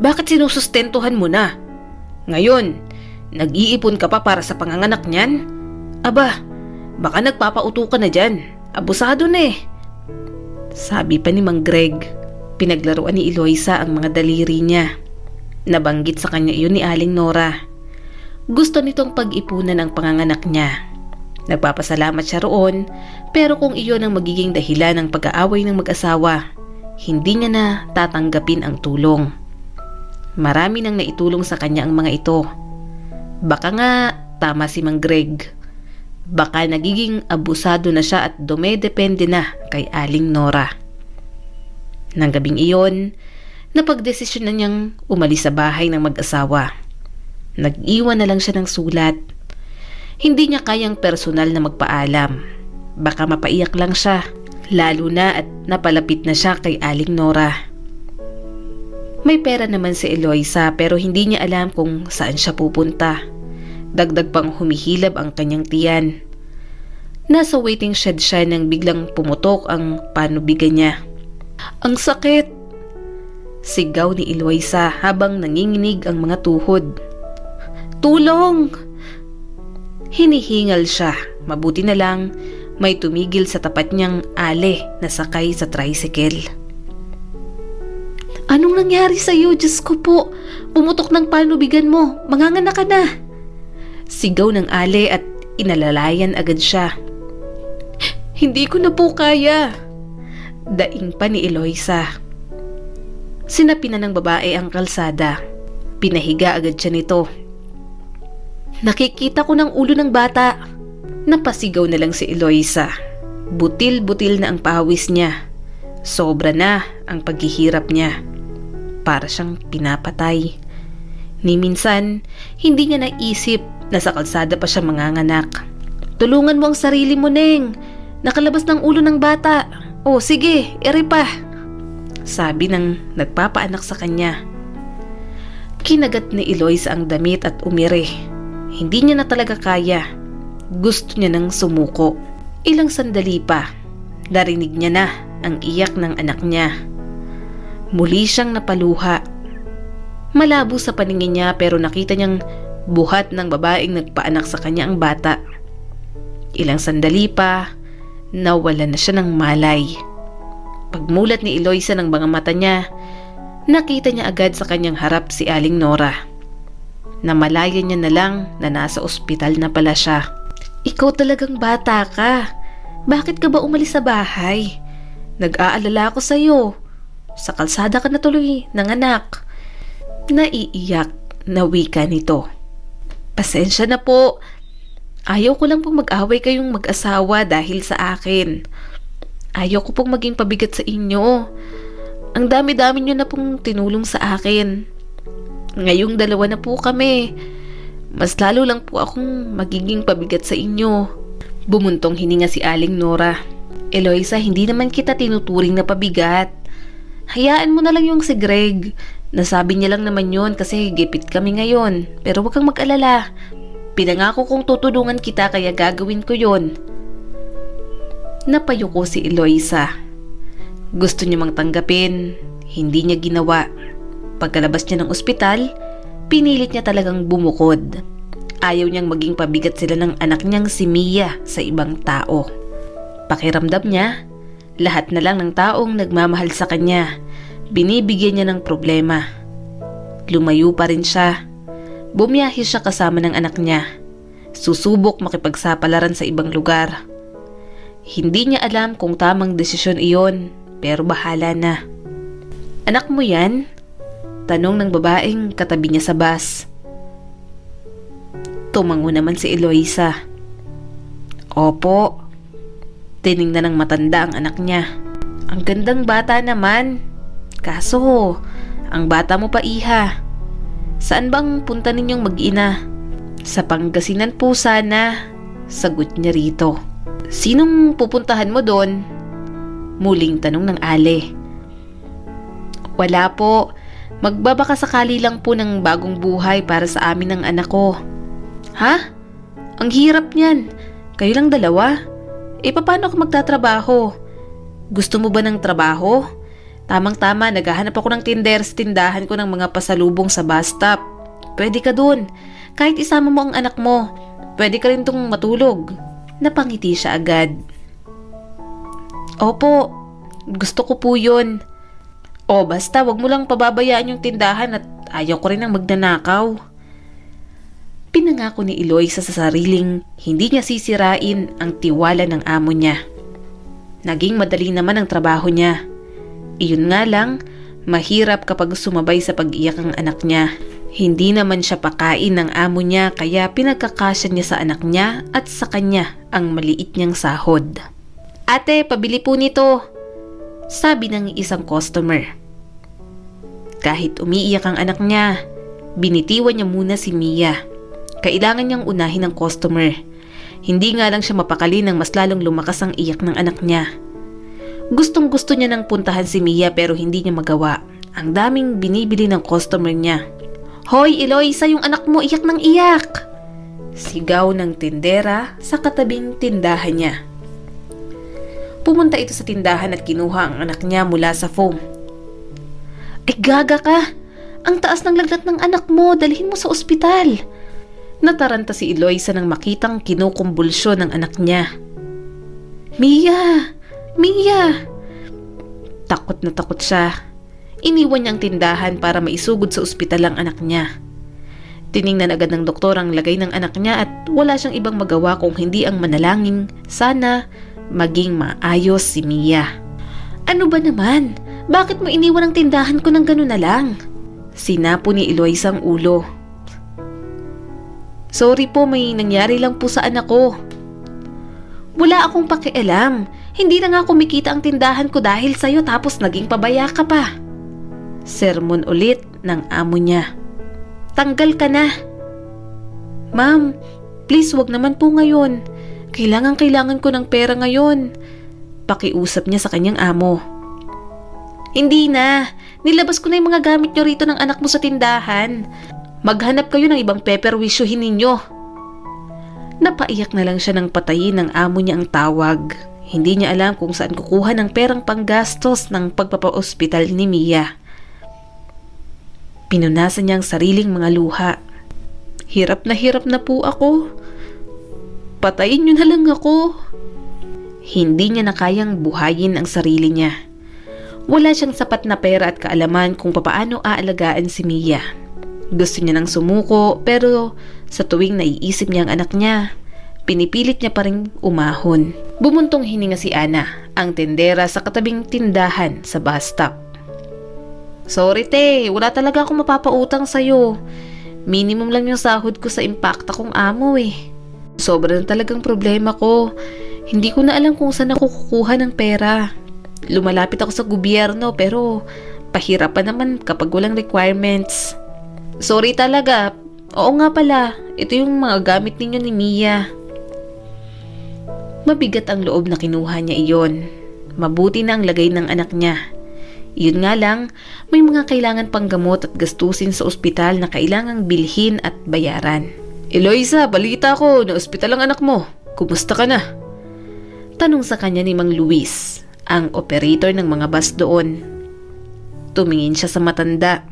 Bakit sinusustentuhan mo na? Ngayon, nag-iipon ka pa para sa panganganak niyan? Aba, baka nagpapauto ka na dyan. Abusado na eh. Sabi pa ni Mang Greg. Pinaglaruan ni Eloisa ang mga daliri niya. Nabanggit sa kanya iyon ni Aling Nora. Gusto nitong pag-ipunan ang panganganak niya. Nagpapasalamat siya roon, pero kung iyon ang magiging dahilan ng pag-aaway ng mag-asawa, hindi niya na tatanggapin ang tulong. Marami nang naitulong sa kanya ang mga ito. Baka nga tama si Mang Greg. Baka nagiging abusado na siya at dumedepende na kay Aling Nora. Nang gabing iyon, napagdesisyon na niyang umalis sa bahay ng mag-asawa. Nag-iwan na lang siya ng sulat. Hindi niya kayang personal na magpaalam. Baka mapaiyak lang siya, lalo na at napalapit na siya kay Aling Nora. May pera naman si Eloisa pero hindi niya alam kung saan siya pupunta. Dagdag pang humihilab ang kanyang tiyan. Nasa waiting shed siya nang biglang pumutok ang panubigan niya. Ang sakit! Sigaw ni Eloisa habang nanginginig ang mga tuhod. Tulong! Hinihingal siya. Mabuti na lang may tumigil sa tapat niyang ale na sakay sa tricycle. Anong nangyari sa iyo? Diyos ko po! Pumutok ng panubigan mo! Manganganak ka na! Sigaw ng ale at inalalayan agad siya. Hindi ko na po kaya! Daing pa ni Eloisa. Sinapi na ng babae ang kalsada. Pinahiga agad siya nito. Nakikita ko ng ulo ng bata. Napasigaw na lang si Eloisa. Butil-butil na ang pawis niya. Sobra na ang paghihirap niya. Para siyang pinapatay. Ni minsan, hindi niya naisip na sa kalsada pa siya manganganak. Tulungan mo ang sarili mo, Neng. Nakalabas ng ulo ng bata. O sige, ere pa. Sabi ng nagpapaanak sa kanya. Kinagat ni Eloisa ang damit at umiri. Hindi niya na talaga kaya. Gusto niya nang sumuko. Ilang sandali pa, narinig niya na ang iyak ng anak niya. Muli siyang napaluha. Malabo sa paningin niya pero nakita niyang buhat ng babaeng nagpaanak sa kanya ang bata. Ilang sandali pa, nawala na siya ng malay. Pagmulat ni Eloisa ng mga mata niya, nakita niya agad sa kanyang harap si Aling Nora. Namalayan niya na lang na nasa ospital na pala siya. Ikaw talagang bata ka. Bakit ka ba umalis sa bahay? Nag-aalala ako sa'yo. Sa kalsada ka na tuloy nanganak. Naiiyak na wika nito. Pasensya na po. Ayaw ko lang pong mag-away kayong mag-asawa dahil sa akin. Ayaw ko pong maging pabigat sa inyo. Ang dami-dami nyo na pong tinulong sa akin. Ngayong dalawa na po kami. Mas lalo lang po akong magiging pabigat sa inyo. Bumuntong hininga si Aling Nora. Eloisa, hindi naman kita tinuturing na pabigat. Hayaan mo na lang yung si Greg. Nasabi niya lang naman yon kasi gipit kami ngayon. Pero huwag kang mag-alala. Pinangako kong tutulungan kita kaya gagawin ko yon. Napayuko si Eloisa. Gusto niya mang tanggapin, hindi niya ginawa. Pagkalabas niya ng ospital, pinilit niya talagang bumukod. Ayaw niyang maging pabigat sila ng anak niyang si Mia sa ibang tao. Pakiramdam niya, lahat na lang ng taong nagmamahal sa kanya, binibigyan niya ng problema. Lumayo pa rin siya. Bumiyahe siya kasama ng anak niya. Susubok makipagsapalaran sa ibang lugar. Hindi niya alam kung tamang desisyon iyon, pero bahala na. Anak mo yan? Tanong ng babaeng katabi niya sa bus. Tumango naman si Eloisa. Opo. Tiningnan ng matanda ang anak niya. Ang gandang bata naman. Kaso, ang bata mo pa, iha. Saan bang punta ninyong mag-ina? Sa Pangasinan po sana, sagot niya rito. Sinong pupuntahan mo doon? Muling tanong ng Ale. Wala po. Magbabakasakali lang po ng bagong buhay para sa amin ng anak ko. Ha? Ang hirap niyan. Kayo lang dalawa? Paano ako magtatrabaho? Gusto mo ba ng trabaho? Tamang-tama, naghahanap ako ng tinder sa tindahan ko ng mga pasalubong sa bus stop. Pwede ka dun. Kahit isama mo ang anak mo, pwede ka rin tong matulog. Napangiti siya agad. Opo, gusto ko po yun. O basta, wag mo lang pababayaan yung tindahan at ayaw ko rin ang magnanakaw. Pinangako ni Eloisa sa sariling hindi niya sisirain ang tiwala ng amo niya. Naging madali naman ang trabaho niya. Iyon nga lang, mahirap kapag sumabay sa pag-iyak ang anak niya. Hindi naman siya pakain ng amo niya kaya pinagkakasya niya sa anak niya at sa kanya ang maliit niyang sahod. Ate, pabili po nito, sabi ng isang customer. Kahit umiiyak ang anak niya, binitiwan niya muna si Mia. Kailangan niyang unahin ang customer. Hindi nga lang siya mapakali nang mas lalong lumakas ang iyak ng anak niya. Gustong gusto niya nang puntahan si Mia pero hindi niya magawa. Ang daming binibili ng customer niya. Hoy Eloisa, yung anak mo iyak ng iyak! Sigaw ng tindera sa katabing tindahan niya. Pumunta ito sa tindahan at kinuha ang anak niya mula sa foam. Ay gaga ka! Ang taas ng lagnat ng anak mo, dalhin mo sa ospital! Nataranta si Eloisa nang makitang kinukumbulsyon ng anak niya. Mia! Mia! Takot na takot siya. Iniwan niya ang tindahan para maisugod sa ospital ang anak niya. Tiningnan agad ng doktor ang lagay ng anak niya at wala siyang ibang magawa kung hindi ang manalangin sana maging maayos si Mia. Ano ba naman? Bakit mo iniwan ang tindahan ko ng gano'n na lang? Sinapo ni Eloisa ang ulo. Sorry po, may nangyari lang po sa anak ko. Wala akong pakialam. Hindi na nga kumikita ang tindahan ko dahil sa'yo tapos naging pabaya ka pa. Sermon ulit ng amo niya. Tanggal ka na. Ma'am, please wag naman po ngayon. Kailangan ko ng pera ngayon. Pakiusap niya sa kanyang amo. Hindi na. Nilabas ko na yung mga gamit nyo rito ng anak mo sa tindahan. Maghanap kayo ng ibang peperwisyuhin ninyo. Napaiyak na lang siya nang patayin ng amo niya ang tawag. Hindi niya alam kung saan kukuha ng perang panggastos ng pagpapa-ospital ni Mia. Pinunasan niya ang sariling mga luha. Hirap na po ako. Patayin niyo na lang ako. Hindi niya na kayang buhayin ang sarili niya. Wala siyang sapat na pera at kaalaman kung papaano aalagaan si Mia. Gusto niya nang sumuko pero sa tuwing naiisip niya ang anak niya, pinipilit niya pa rin umahon. Bumuntong hininga si Ana, ang tendera sa katabing tindahan sa bus stop. Sorry te, wala talaga akong mapapautang sa'yo. Minimum lang yung sahod ko sa impakta kong amo eh. Sobrang talagang problema ko. Hindi ko na alam kung saan ako kukuha ng pera. Lumalapit ako sa gobyerno pero pahirapan naman kapag walang requirements. Sorry talaga. Oo nga pala, ito yung mga gamit ninyo ni Mia. Mabigat ang loob na kinuha niya iyon. Mabuti na ang lagay ng anak niya. Iyon nga lang, may mga kailangan pang gamot at gastusin sa ospital na kailangang bilhin at bayaran. Eloisa, balita ko, na ospital ang anak mo. Kumusta ka na? Tanong sa kanya ni Mang Luis, ang operator ng mga bus doon. Tumingin siya sa matanda.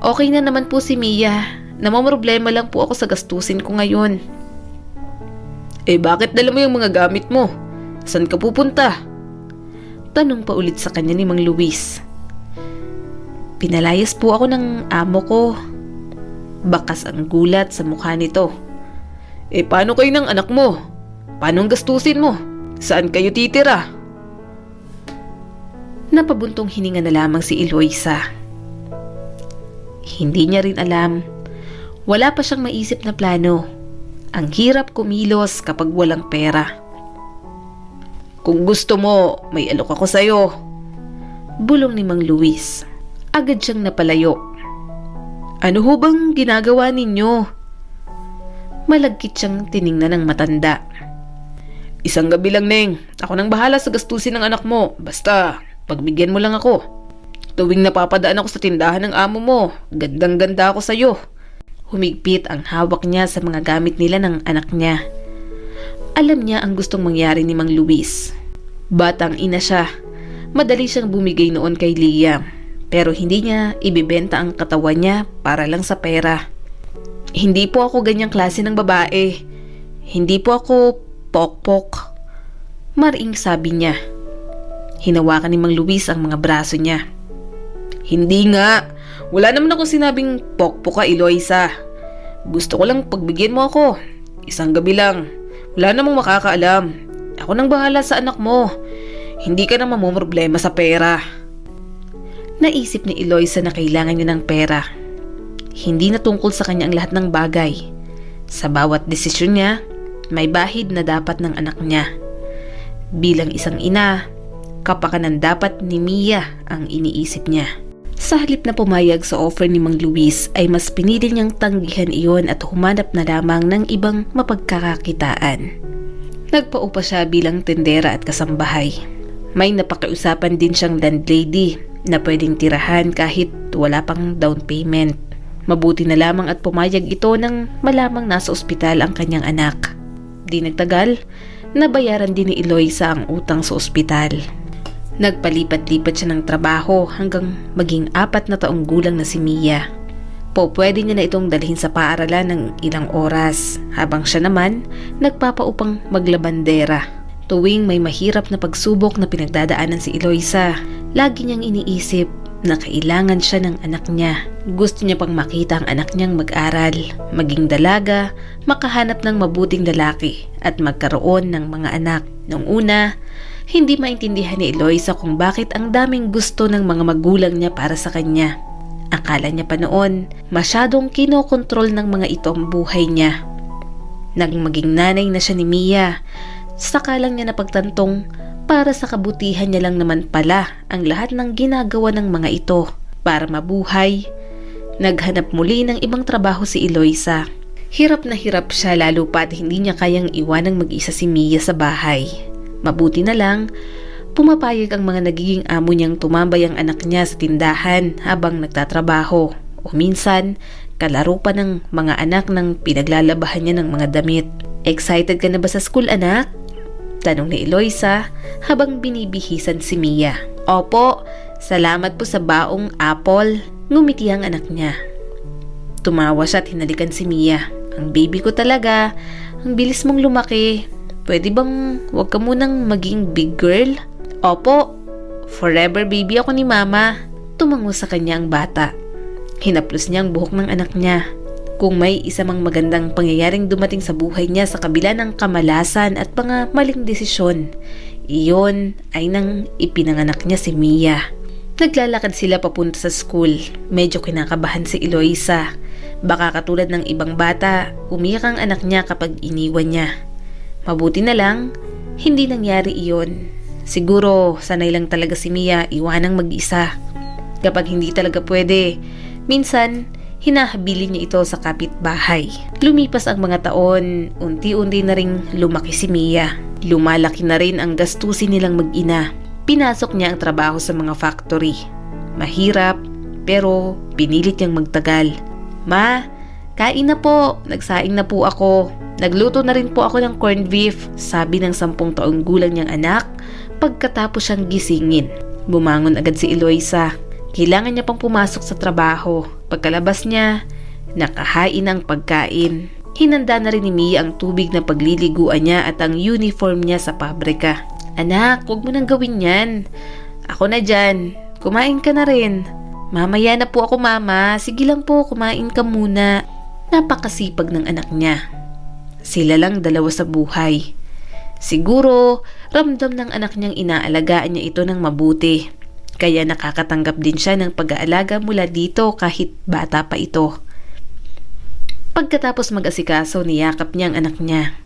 Okay na naman po si Mia. Namomroblema lang po ako sa gastusin ko ngayon. Bakit dala mo yung mga gamit mo? Saan ka pupunta? Tanong pa ulit sa kanya ni Mang Luis. Pinalayas po ako ng amo ko. Bakas ang gulat sa mukha nito. Paano kayo ng anak mo? Paano ang gastusin mo? Saan kayo titira? Napabuntong hininga na lamang si Eloisa. Hindi niya rin alam. Wala pa siyang maisip na plano. Ang hirap kumilos kapag walang pera. "Kung gusto mo, may alok ako sa'yo," bulong ni Mang Luis. Agad siyang napalayo. "Ano ho bang ginagawa ninyo?" Malagkit siyang tiningnan ng matanda. "Isang gabi lang, Neng. Ako nang bahala sa gastusin ng anak mo. Basta, pagbigyan mo lang ako. Tuwing napapadaan ako sa tindahan ng amo mo, gandang-ganda ako sa'yo." Humigpit ang hawak niya sa mga gamit nila ng anak niya. Alam niya ang gustong mangyari ni Mang Luis. Batang ina siya. Madali siyang bumigay noon kay Liam. Pero hindi niya ibibenta ang katawan niya para lang sa pera. "Hindi po ako ganyang klase ng babae. Hindi po ako pokpok," maring sabi niya. Hinawakan ni Mang Luis ang mga braso niya. "Hindi nga. Wala naman ako sinabing pokpok ka, Eloisa. Gusto ko lang pagbigyan mo ako. Isang gabi lang. Wala namang makakaalam. Ako nang bahala sa anak mo. Hindi ka na mamumroblema sa pera." Naisip ni Eloisa na kailangan niya ng pera. Hindi na tungkol sa kanya ang lahat ng bagay. Sa bawat desisyon niya, may bahid na dapat ng anak niya. Bilang isang ina, kapakanan dapat ni Mia ang iniisip niya. Sa halip na pumayag sa offer ni Mang Luis ay mas pinili niyang tanggihan iyon at humanap na lamang ng ibang mapagkakakitaan. Nagpaupa siya bilang tendera at kasambahay. May napakiusapan din siyang landlady na pwedeng tirahan kahit wala pang down payment. Mabuti na lamang at pumayag ito nang malamang nasa ospital ang kanyang anak. Di nagtagal, nabayaran din ni Eloisa ang utang sa ospital. Nagpalipat-lipat siya ng trabaho hanggang maging 4 na taong gulang na si Mia. Pwede niya na itong dalhin sa paaralan ng ilang oras, habang siya naman nagpapaupang maglabandera. Tuwing may mahirap na pagsubok na pinagdadaanan si Eloisa, lagi niyang iniisip na kailangan siya ng anak niya. Gusto niya pang makita ang anak niyang mag-aral, maging dalaga, makahanap ng mabuting lalaki at magkaroon ng mga anak. Noong una, hindi maintindihan ni Eloisa kung bakit ang daming gusto ng mga magulang niya para sa kanya. Akala niya pa noon, masyadong kinokontrol ng mga ito ang buhay niya. Nang maging nanay na siya ni Mia, saka lang niya napagtantong para sa kabutihan niya lang naman pala ang lahat ng ginagawa ng mga ito. Para mabuhay, naghanap muli ng ibang trabaho si Eloisa. Hirap na hirap siya lalo pat hindi niya kayang iwanang mag-isa si Mia sa bahay. Mabuti na lang, pumapayag ang mga nagiging amo niyang tumambay ang anak niya sa tindahan habang nagtatrabaho. O minsan, kalaro pa ng mga anak ng pinaglalabahan niya ng mga damit. "Excited ka na ba sa school, anak?" tanong ni Eloisa habang binibihisan si Mia. "Opo, salamat po sa baong apple," ngumiti ang anak niya. Tumawa siya at hinalikan si Mia. "Ang baby ko talaga, ang bilis mong lumaki. Pwede bang wag ka munang maging big girl?" "Opo, forever baby ako ni mama." Tumango sa kanya ang bata. Hinaplos niya ang buhok ng anak niya. Kung may isa mang magandang pangyayaring dumating sa buhay niya sa kabila ng kamalasan at mga maling desisyon, iyon ay nang ipinanganak niya si Mia. Naglalakad sila papunta sa school. Medyo kinakabahan si Eloisa. Baka katulad ng ibang bata, umiyak ang anak niya kapag iniwan niya. Mabuti na lang, hindi nangyari iyon. Siguro sanay lang talaga si Mia iwanang mag-isa. Kapag hindi talaga pwede, minsan hinahabilin niya ito sa kapitbahay. Lumipas ang mga taon, unti-unti na ring lumaki si Mia. Lumalaki na rin ang gastusin nilang mag-ina. Pinasok niya ang trabaho sa mga factory. Mahirap, pero pinilit niyang magtagal. "Ma, kain na po. Nagsaing na po ako. Nagluto na rin po ako ng corned beef," sabi ng 10 taong gulang niyang anak pagkatapos siyang gisingin. Bumangon agad si Eloisa. Kailangan niya pang pumasok sa trabaho. Pagkalabas niya, nakahain ang pagkain. Hinanda na rin ni Mia ang tubig na pagliliguan niya at ang uniform niya sa pabrika. "Anak, huwag mo nang gawin yan. Ako na dyan. Kumain ka na rin." "Mamaya na po ako, mama. Sige lang po, kumain ka muna." Napakasipag ng anak niya. Sila lang dalawa sa buhay. Siguro, ramdam ng anak niyang inaalagaan niya ito ng mabuti. Kaya nakakatanggap din siya ng pag-aalaga mula dito kahit bata pa ito. Pagkatapos mag-asikaso, niyakap niya ang anak niya.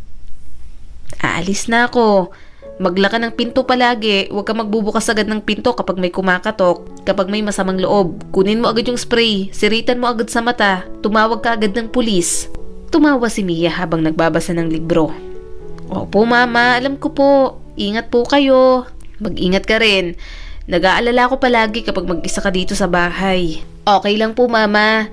Aalis na ako. Maglaka ng pinto palagi. Huwag ka magbubukas agad ng pinto kapag may kumakatok. Kapag may masamang loob, kunin mo agad yung spray. Siritan mo agad sa mata. Tumawag ka agad ng pulis. Tumawa si Mia habang nagbabasa ng libro. Opo mama, alam ko po. Ingat po kayo. Mag-ingat ka rin. Nag-aalala ko palagi kapag mag-isa ka dito sa bahay. Okay lang po mama.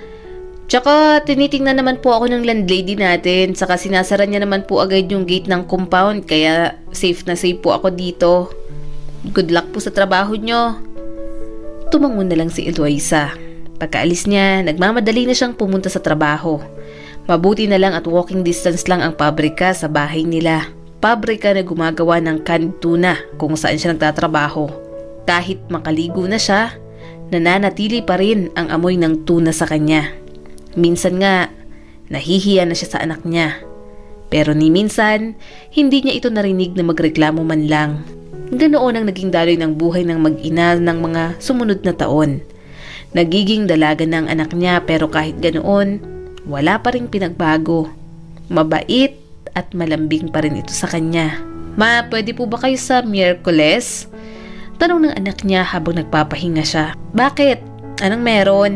Tsaka tinitingnan naman po ako ng landlady natin, saka sinasara niya naman po agad yung gate ng compound, kaya safe na safe po ako dito. Good luck po sa trabaho nyo. Tumango na lang si Eloisa. Pagkaalis niya, nagmamadali na siyang pumunta sa trabaho. Mabuti na lang at walking distance lang ang pabrika sa bahay nila. Pabrika na gumagawa ng canned tuna kung saan siya nagtatrabaho. Kahit makaligo na siya, nananatili pa rin ang amoy ng tuna sa kanya. Minsan nga, nahihiya na siya sa anak niya. Pero ni minsan, hindi niya ito narinig na magreklamo man lang. Ganoon ang naging daloy ng buhay ng mag-ina ng mga sumunod na taon. Nagiging dalaga na ang anak niya pero kahit ganoon, wala pa ring pinagbago. Mabait at malambing pa rin ito sa kanya. Ma, pwede po ba kayo sa Miyerkules? Tanong ng anak niya habang nagpapahinga siya. Bakit? Anong meron?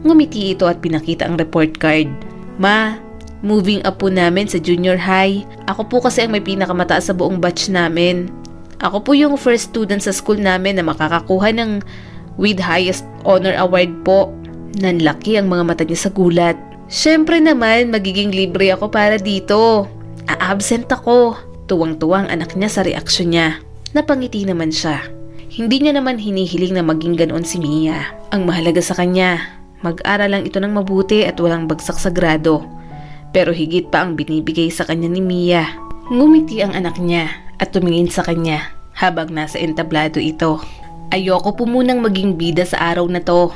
Ngumiti ito at pinakita ang report card. Ma, moving up po namin sa junior high. Ako po kasi ang may pinakamataas sa buong batch namin. Ako po yung first student sa school namin na makakakuha ng with highest honor award po. Nanlaki ang mga mata niya sa gulat. Syempre naman, magiging libre ako para dito. A-absent ako. Tuwang-tuwang anak niya sa reaksyon niya. Napangiti naman siya. Hindi niya naman hinihiling na maging ganoon si Mia. Ang mahalaga sa kanya, mag-aral lang ito ng mabuti at walang bagsak sa grado. Pero higit pa ang binibigay sa kanya ni Mia. Ngumiti ang anak niya at tumingin sa kanya habang nasa entablado ito. Ayoko po munang maging bida sa araw na to.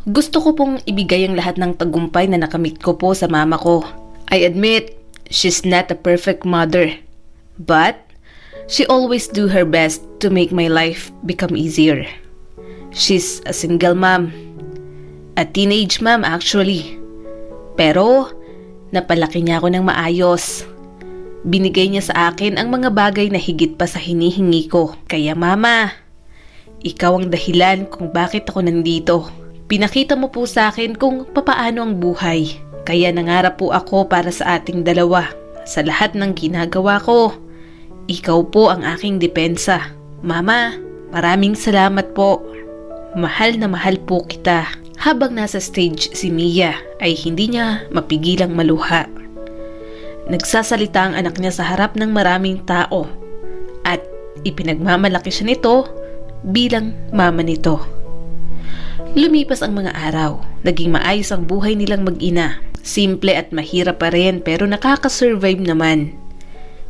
Gusto ko pong ibigay ang lahat ng tagumpay na nakamit ko po sa mama ko. I admit, she's not a perfect mother. But, she always do her best to make my life become easier. She's a single mom. A teenage mom actually. Pero, napalaki niya ako ng maayos. Binigay niya sa akin ang mga bagay na higit pa sa hinihingi ko. Kaya mama, ikaw ang dahilan kung bakit ako nandito. Pinakita mo po sa akin kung papaano ang buhay. Kaya nangarap po ako para sa ating dalawa. Sa lahat ng ginagawa ko, ikaw po ang aking depensa. Mama, maraming salamat po. Mahal na mahal po kita. Habang nasa stage si Mia ay hindi niya mapigilang maluha. Nagsasalita ang anak niya sa harap ng maraming tao at ipinagmamalaki siya nito bilang mama nito. Lumipas ang mga araw, naging maayos ang buhay nilang mag-ina. Simple at mahirap pa rin pero nakakasurvive naman.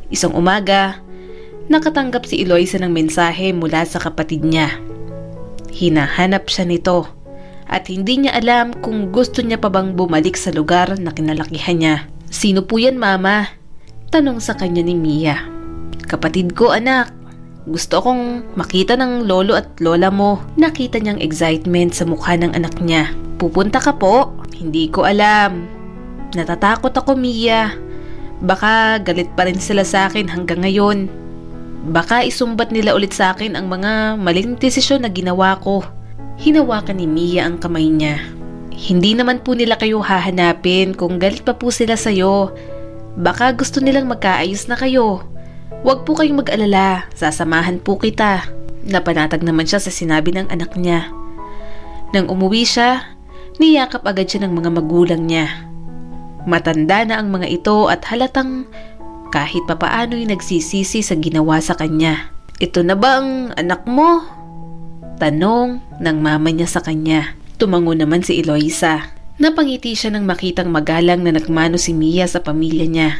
Isang umaga, nakatanggap si Eloisa ng mensahe mula sa kapatid niya. Hinahanap siya nito. At hindi niya alam kung gusto niya pa bang bumalik sa lugar na kinalakihan niya. Sino po yan mama? Tanong sa kanya ni Mia. Kapatid ko anak. Gusto kong makita ng lolo at lola mo. Nakita niyang excitement sa mukha ng anak niya. Pupunta ka po? Hindi ko alam. Natatakot ako Mia. Baka galit pa rin sila sa akin hanggang ngayon. Baka isumbat nila ulit sa akin ang mga maling desisyon na ginawa ko. Hinawakan ni Mia ang kamay niya. Hindi naman po nila kayo hahanapin kung galit pa po sila sa'yo. Baka gusto nilang magkaayos na kayo. Huwag po kayong mag-alala, sasamahan po kita. Napanatag naman siya sa sinabi ng anak niya. Nang umuwi siya, niyakap agad siya ng mga magulang niya. Matanda na ang mga ito at halatang kahit papaano'y nagsisisi sa ginawa sa kanya. Ito na ba ang anak mo? Tanong ng mama niya sa kanya. Tumango naman si Eloisa. Napangiti siya nang makitang magalang na nagmano si Mia sa pamilya niya.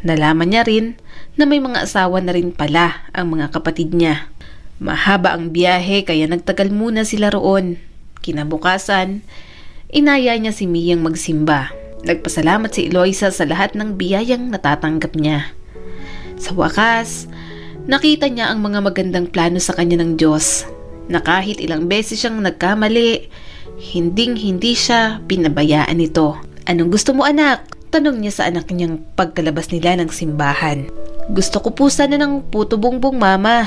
Nalaman niya rin na may mga asawa na rin pala ang mga kapatid niya. Mahaba ang biyahe kaya nagtagal muna sila roon. Kinabukasan, inaya niya si Miyang magsimba. Nagpasalamat si Eloisa sa lahat ng biyayang natatanggap niya. Sa wakas, nakita niya ang mga magandang plano sa kanya ng Diyos. Na kahit ilang beses siyang nagkamali, hindi siya pinabayaan nito. Anong gusto mo anak? Tanong niya sa anak niyang pagkalabas nila ng simbahan. Gusto ko po sana ng puto bongbong, mama.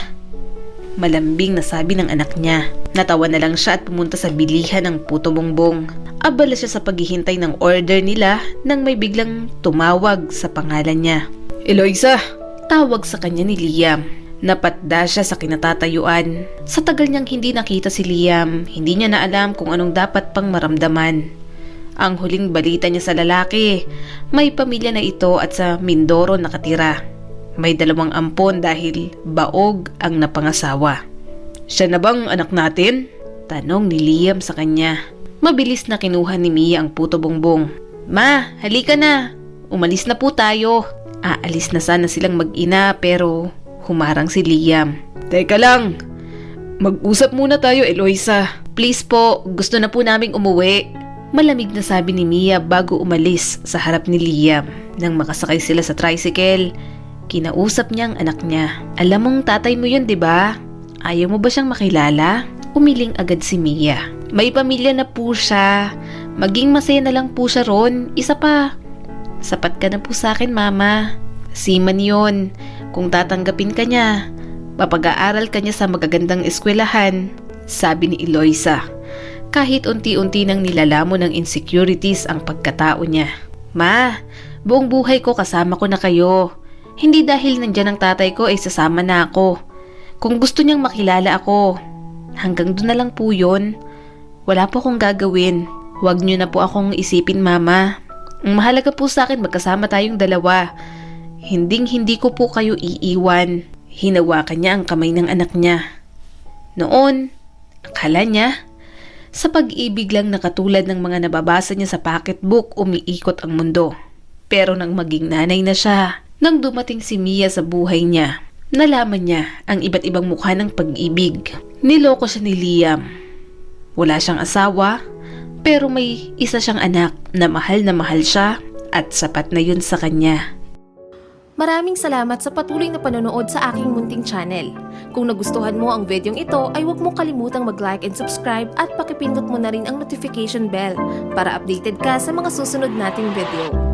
Malambing na sabi ng anak niya. Natawa na lang siya at pumunta sa bilihan ng puto bongbong. Abala siya sa paghihintay ng order nila nang may biglang tumawag sa pangalan niya. Eloisa! Tawag sa kanya ni Liam. Napatda siya sa kinatatayuan. Sa tagal niyang hindi nakita si Liam, hindi niya na alam kung anong dapat pang maramdaman. Ang huling balita niya sa lalaki, may pamilya na ito at sa Mindoro nakatira. May 2 ampon dahil baog ang napangasawa. Siya na bang anak natin? Tanong ni Liam sa kanya. Mabilis na kinuha ni Mia ang puto bongbong. Ma, halika na. Umalis na po tayo. Aalis na sana silang mag-ina pero humarang si Liam. Teka lang. Mag-usap muna tayo, Eloisa. Please po, gusto na po naming umuwi. Malamig na sabi ni Mia bago umalis sa harap ni Liam. Nang makasakay sila sa tricycle, kinausap niya ang anak niya. Alam mong tatay mo yun, 'di ba? Ayaw mo ba siyang makilala? Umiling agad si Mia. May pamilya na po siya. Maging masaya na lang po siya ron. Isa pa. Sapat ka na po sa akin, mama. Seaman yun. Kung tatanggapin ka niya, papag-aaral ka niya sa magagandang eskwelahan, sabi ni Eloisa. Kahit unti-unti nang nilalamon ng insecurities ang pagkatao niya. Ma, buong buhay ko kasama ko na kayo. Hindi dahil nandyan ang tatay ko ay sasama na ako. Kung gusto niyang makilala ako, hanggang doon na lang po yun. Wala po akong gagawin. Huwag niyo na po akong isipin, mama. Ang mahalaga po sa akin magkasama tayong 2. Hinding-hindi ko po kayo iiwan. Hinawakan niya ang kamay ng anak niya. Noon, akala niya, sa pag-ibig lang na katulad ng mga nababasa niya sa pocketbook umiikot ang mundo. Pero nang maging nanay na siya, nang dumating si Mia sa buhay niya, nalaman niya ang iba't ibang mukha ng pag-ibig. Niloko siya ni Liam. Wala siyang asawa, pero may isa siyang anak na mahal siya at sapat na yun sa kanya.
Maraming salamat sa patuloy na panonood sa aking munting channel. Kung nagustuhan mo ang videong ito ay huwag mong kalimutang mag-like and subscribe at pakipindot mo na rin ang notification bell para updated ka sa mga susunod nating video.